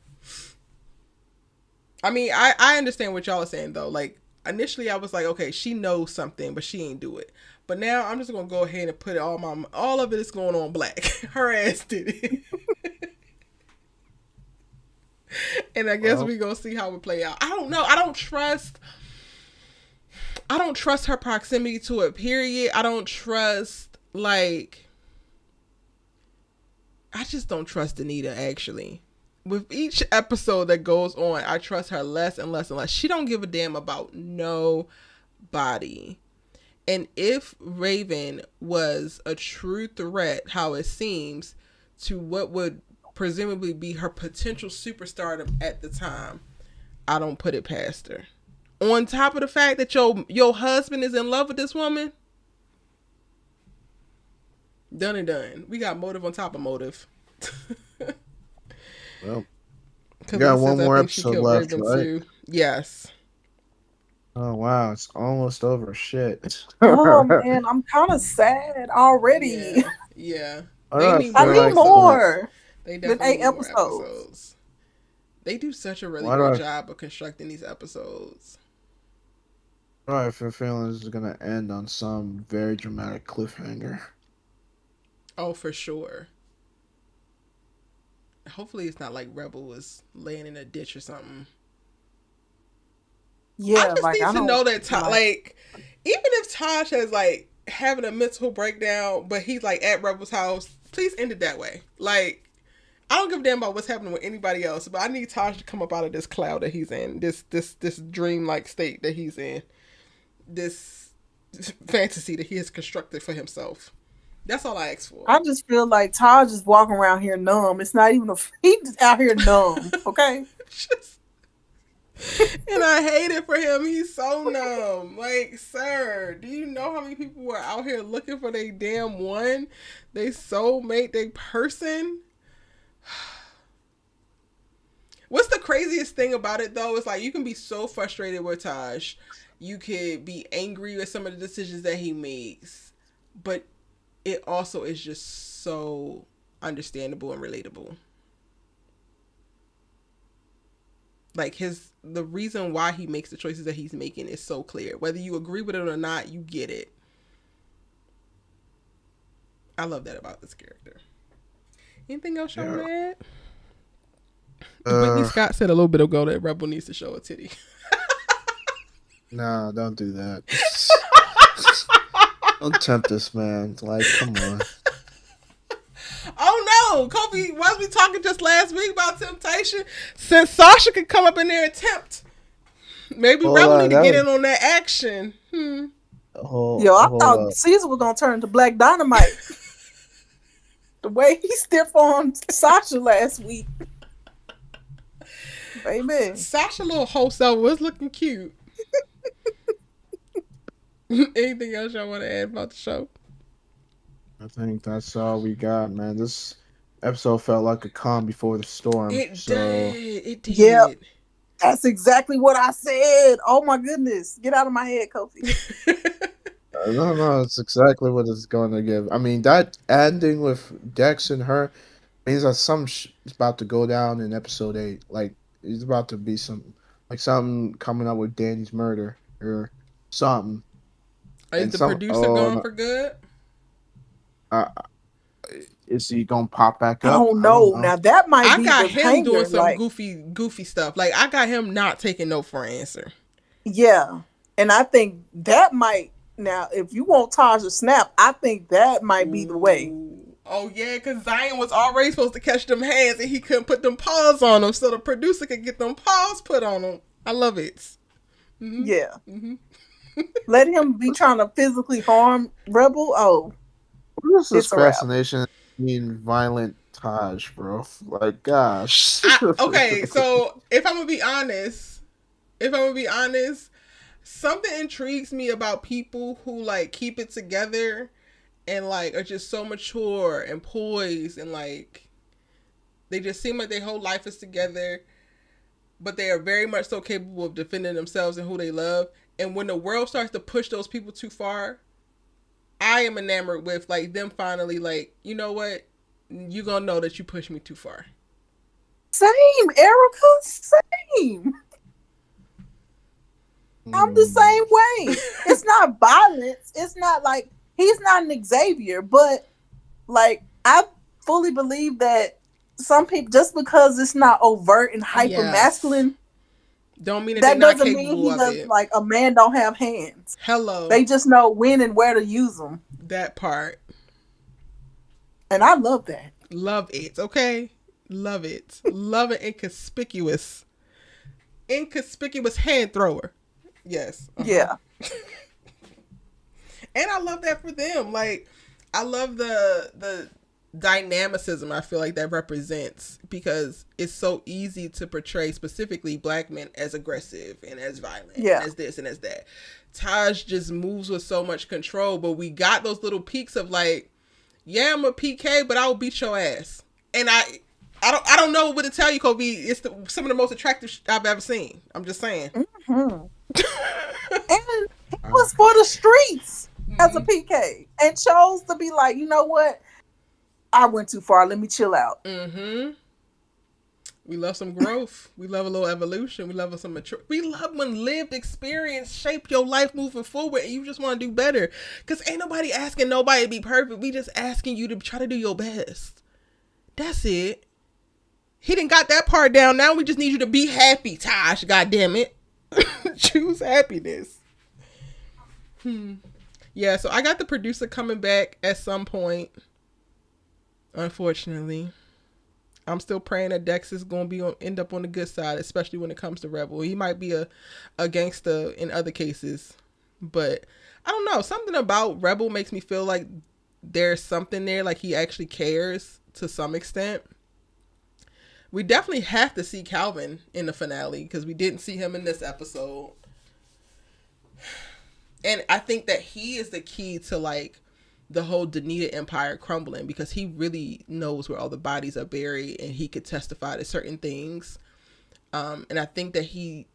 Speaker 1: I mean, I understand what y'all are saying though. Like initially, I was like, okay, she knows something, but she ain't do it. But now I'm just gonna go ahead and put all of it is going on Black. Her ass did it. And I guess we gonna see how it play out. I don't know. I don't trust her proximity to it, period. I don't trust, like, I just don't trust Denita, actually. With each episode that goes on, I trust her less and less and less. She don't give a damn about nobody. And if Raven was a true threat, how it seems, to what would presumably be her potential superstardom at the time, I don't put it past her. On top of the fact that your husband is in love with this woman, done and done. We got motive on top of motive.
Speaker 2: Well, we got one more episode left, right?
Speaker 1: Too. Yes.
Speaker 2: Oh wow, it's almost over. Shit.
Speaker 3: Oh man, I'm kind of sad already.
Speaker 1: Yeah.
Speaker 3: I need more.
Speaker 1: They definitely need 8 episodes. They do such a really good job of constructing these episodes.
Speaker 2: I have a feeling this is gonna end on some very dramatic cliffhanger.
Speaker 1: Oh, for sure. Hopefully it's not like Rebel was laying in a ditch or something.
Speaker 3: Yeah,
Speaker 1: I just need to know that like, even if Taj has like having a mental breakdown, but he's like at Rebel's house, please end it that way. Like, I don't give a damn about what's happening with anybody else, but I need Taj to come up out of this cloud that he's in, this dream-like state that he's in, this fantasy that he has constructed for himself. That's all I ask for.
Speaker 3: I just feel like Taj is walking around here numb. It's not even he's just out here numb. Okay.
Speaker 1: And I hate it for him. He's so numb. Like, sir, do you know how many people were out here looking for their damn one? They soulmate, they person. What's the craziest thing about it though? Is like you can be so frustrated with Taj. You could be angry with some of the decisions that he makes. But it also is just so understandable and relatable. Like the reason why he makes the choices that he's making is so clear. Whether you agree with it or not, you get it. I love that about this character. Anything else you want to add? Whitney Scott said a little bit ago that Rebel needs to show a titty.
Speaker 2: No, don't do that. Don't tempt us, man. Like, come on.
Speaker 1: Oh no, Kobe, was we talking just last week about temptation? Since Sasha could come up in there and tempt, maybe Rebel need to get in on that action.
Speaker 3: Yo, I thought Caesar was gonna turn into Black Dynamite. The way he stiffed on Sasha last week. Baby.
Speaker 1: Sasha little wholesale was looking cute. Anything else y'all want to add about the show?
Speaker 2: I think that's all we got, man. This episode felt like a calm before the storm.
Speaker 1: It did. It did.
Speaker 3: Yeah, that's exactly what I said. Oh my goodness. Get out of my head, Kofi.
Speaker 2: No, it's exactly what it's going to give. I mean, that ending with Dex and her means that something's about to go down in episode 8. Like, it's about to be something coming up with Danny's murder or something.
Speaker 1: Is the producer gone for good?
Speaker 2: Is he gonna pop back up?
Speaker 3: I don't know. Now that might be.
Speaker 1: I got him doing some goofy stuff. Like I got him not taking no for an answer.
Speaker 3: Yeah, and I think that might. Now, if you want Taj to snap, I think that might be the way.
Speaker 1: Oh yeah, because Zion was already supposed to catch them hands and he couldn't put them paws on them, so the producer could get them paws put on them. I love it.
Speaker 3: Mm-hmm. Yeah. Mm-hmm. Let him be trying to physically harm Rebel. Oh,
Speaker 2: what is this fascination being violent Taj, bro? Like, gosh.
Speaker 1: Okay, so if I'm gonna be honest, something intrigues me about people who like keep it together and like are just so mature and poised and like they just seem like their whole life is together, but they are very much so capable of defending themselves and who they love. And when the world starts to push those people too far, I am enamored with like them finally like, you know what? you gonna know that you pushed me too far.
Speaker 3: Same, Erica. Same. I'm the same way. It's not violence. It's not like he's not an Xavier, but like I fully believe that some people, just because it's not overt and hyper
Speaker 1: Yes.
Speaker 3: masculine,
Speaker 1: Don't mean that they're
Speaker 3: that
Speaker 1: not
Speaker 3: doesn't mean
Speaker 1: capable
Speaker 3: he
Speaker 1: of
Speaker 3: does,
Speaker 1: it.
Speaker 3: like a man don't have hands.
Speaker 1: Hello.
Speaker 3: They just know when and where to use them.
Speaker 1: That part.
Speaker 3: And I love that.
Speaker 1: Love it. Okay. Love it. Love it. Inconspicuous. Inconspicuous hand thrower. Yes.
Speaker 3: Yeah.
Speaker 1: And I love that for them. Like, I love the dynamicism I feel like that represents, because it's so easy to portray specifically black men as aggressive and as violent and as this and as that. Taj just moves with so much control, but we got those little peaks of like, yeah, I'm a PK, but I'll beat your ass. And I don't know what to tell you, Kobe. It's some of the most attractive I've ever seen. I'm just saying.
Speaker 3: Mm-hmm. And he was for the streets as a PK and chose to be like, you know what? I went too far. Let me chill out.
Speaker 1: Mm-hmm. We love some growth. We love a little evolution. We love some mature. We love when lived experience shape your life moving forward, and you just want to do better. Because ain't nobody asking nobody to be perfect. We just asking you to try to do your best. That's it. He didn't got that part down. Now we just need you to be happy, Tosh. God damn it. Choose happiness. Yeah, so I got the producer coming back at some point. Unfortunately, I'm still praying that Dex is going to end up on the good side, especially when it comes to Rebel. He might be a gangster in other cases, but I don't know. Something about Rebel makes me feel like there's something there, like he actually cares to some extent. We definitely have to see Calvin in the finale because we didn't see him in this episode. And I think that he is the key to like the whole Denita empire crumbling, because he really knows where all the bodies are buried and he could testify to certain things. And I think that he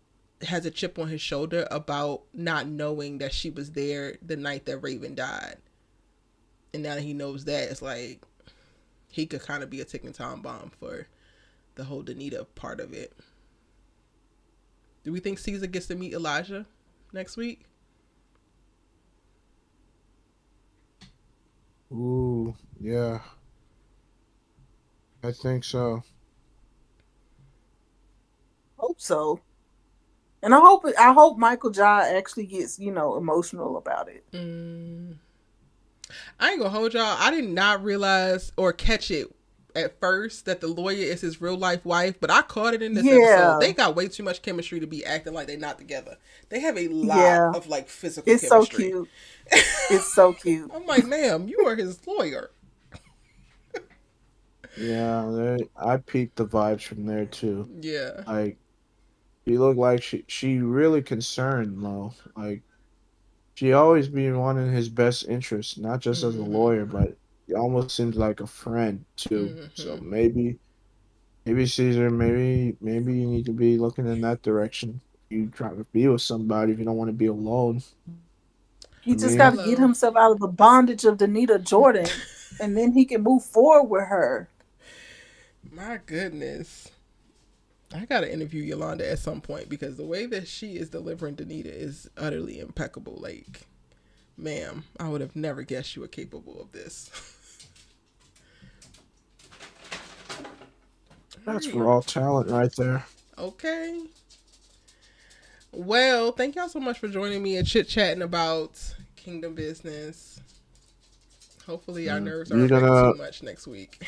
Speaker 1: has a chip on his shoulder about not knowing that she was there the night that Raven died. And now that he knows that, it's like he could kind of be a ticking time bomb for the whole Denita part of it. Do we think Caesar gets to meet Elijah next week?
Speaker 2: Ooh, yeah. I think so.
Speaker 3: Hope so. And I hope Michael Jai actually gets, emotional about it.
Speaker 1: I ain't gonna hold y'all. I did not realize or catch it at first that the lawyer is his real life wife, but I caught it in this episode. They got way too much chemistry to be acting like they're not together. They have a lot of like physical chemistry.
Speaker 3: So cute. It's so cute.
Speaker 1: I'm like, ma'am, you are his lawyer.
Speaker 2: Yeah, I peeped the vibes from there too.
Speaker 1: Yeah.
Speaker 2: Like, she looked like she really concerned Mo. Like, she always been wanting his best interest, not just as a lawyer, but he almost seems like a friend too. So maybe Caesar, maybe you need to be looking in that direction. You try to be with somebody if you don't want to be alone.
Speaker 3: He just got to get himself out of the bondage of Denita Jordan, and then he can move forward with her.
Speaker 1: My goodness. I got to interview Yolanda at some point, because the way that she is delivering Denita is utterly impeccable. Like, ma'am, I would have never guessed you were capable of this.
Speaker 2: That's raw talent right there.
Speaker 1: Okay. Well, thank y'all so much for joining me and chit-chatting about Kingdom business. Hopefully our nerves aren't too much next week.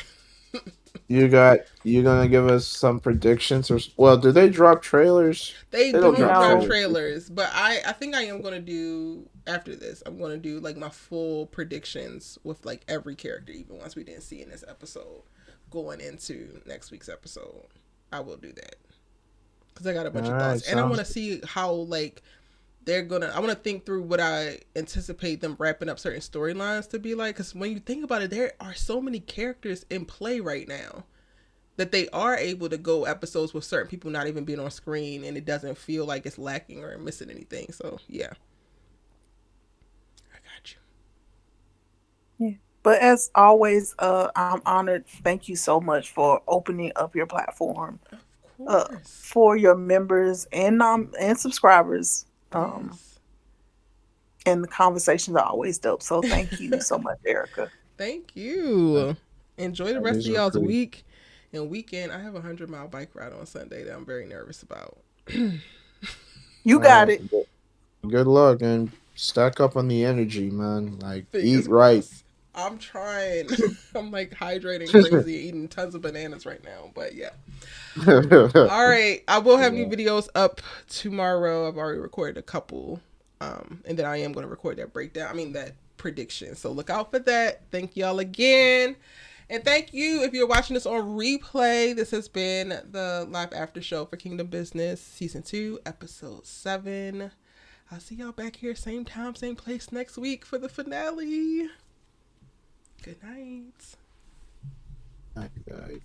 Speaker 2: You gonna give us some predictions, or do they drop trailers?
Speaker 1: They don't drop trailers, but I think I am gonna do, after this, I'm gonna do like my full predictions with like every character, even ones we didn't see in this episode, going into next week's episode. I will do that because I got a bunch of thoughts, and I want to see how like I want to think through what I anticipate them wrapping up certain storylines to be like, because when you think about it, there are so many characters in play right now that they are able to go episodes with certain people not even being on screen, and it doesn't feel like it's lacking or missing anything. So yeah, I got you.
Speaker 3: Yeah, But as always, I'm honored. Thank you so much for opening up your platform
Speaker 1: Of course.
Speaker 3: for your members and subscribers.
Speaker 1: Yes.
Speaker 3: And the conversations are always dope. So thank you so much, Erica.
Speaker 1: Thank you. Enjoy the rest
Speaker 2: These
Speaker 1: of
Speaker 2: are
Speaker 1: y'all's
Speaker 2: pretty.
Speaker 1: week and weekend. I have a 100-mile bike ride on Sunday that I'm very nervous about.
Speaker 3: You
Speaker 2: All
Speaker 3: got
Speaker 2: right.
Speaker 3: it.
Speaker 2: Good luck and stack up on the energy, man. Like eat
Speaker 1: Fingers
Speaker 2: right.
Speaker 1: crossed. I'm trying. I'm like hydrating crazy, eating tons of bananas right now. But yeah. All right. I will have new
Speaker 2: Yeah.
Speaker 1: videos up tomorrow. I've already recorded a couple. And then I am going to record that breakdown. I mean, that prediction. So look out for that. Thank y'all again. And thank you if you're watching this on replay. This has been the live after show for Kingdom Business, Season 2, Episode 7. I'll see y'all back here, same time, same place next week for the finale. Good night.
Speaker 2: All right.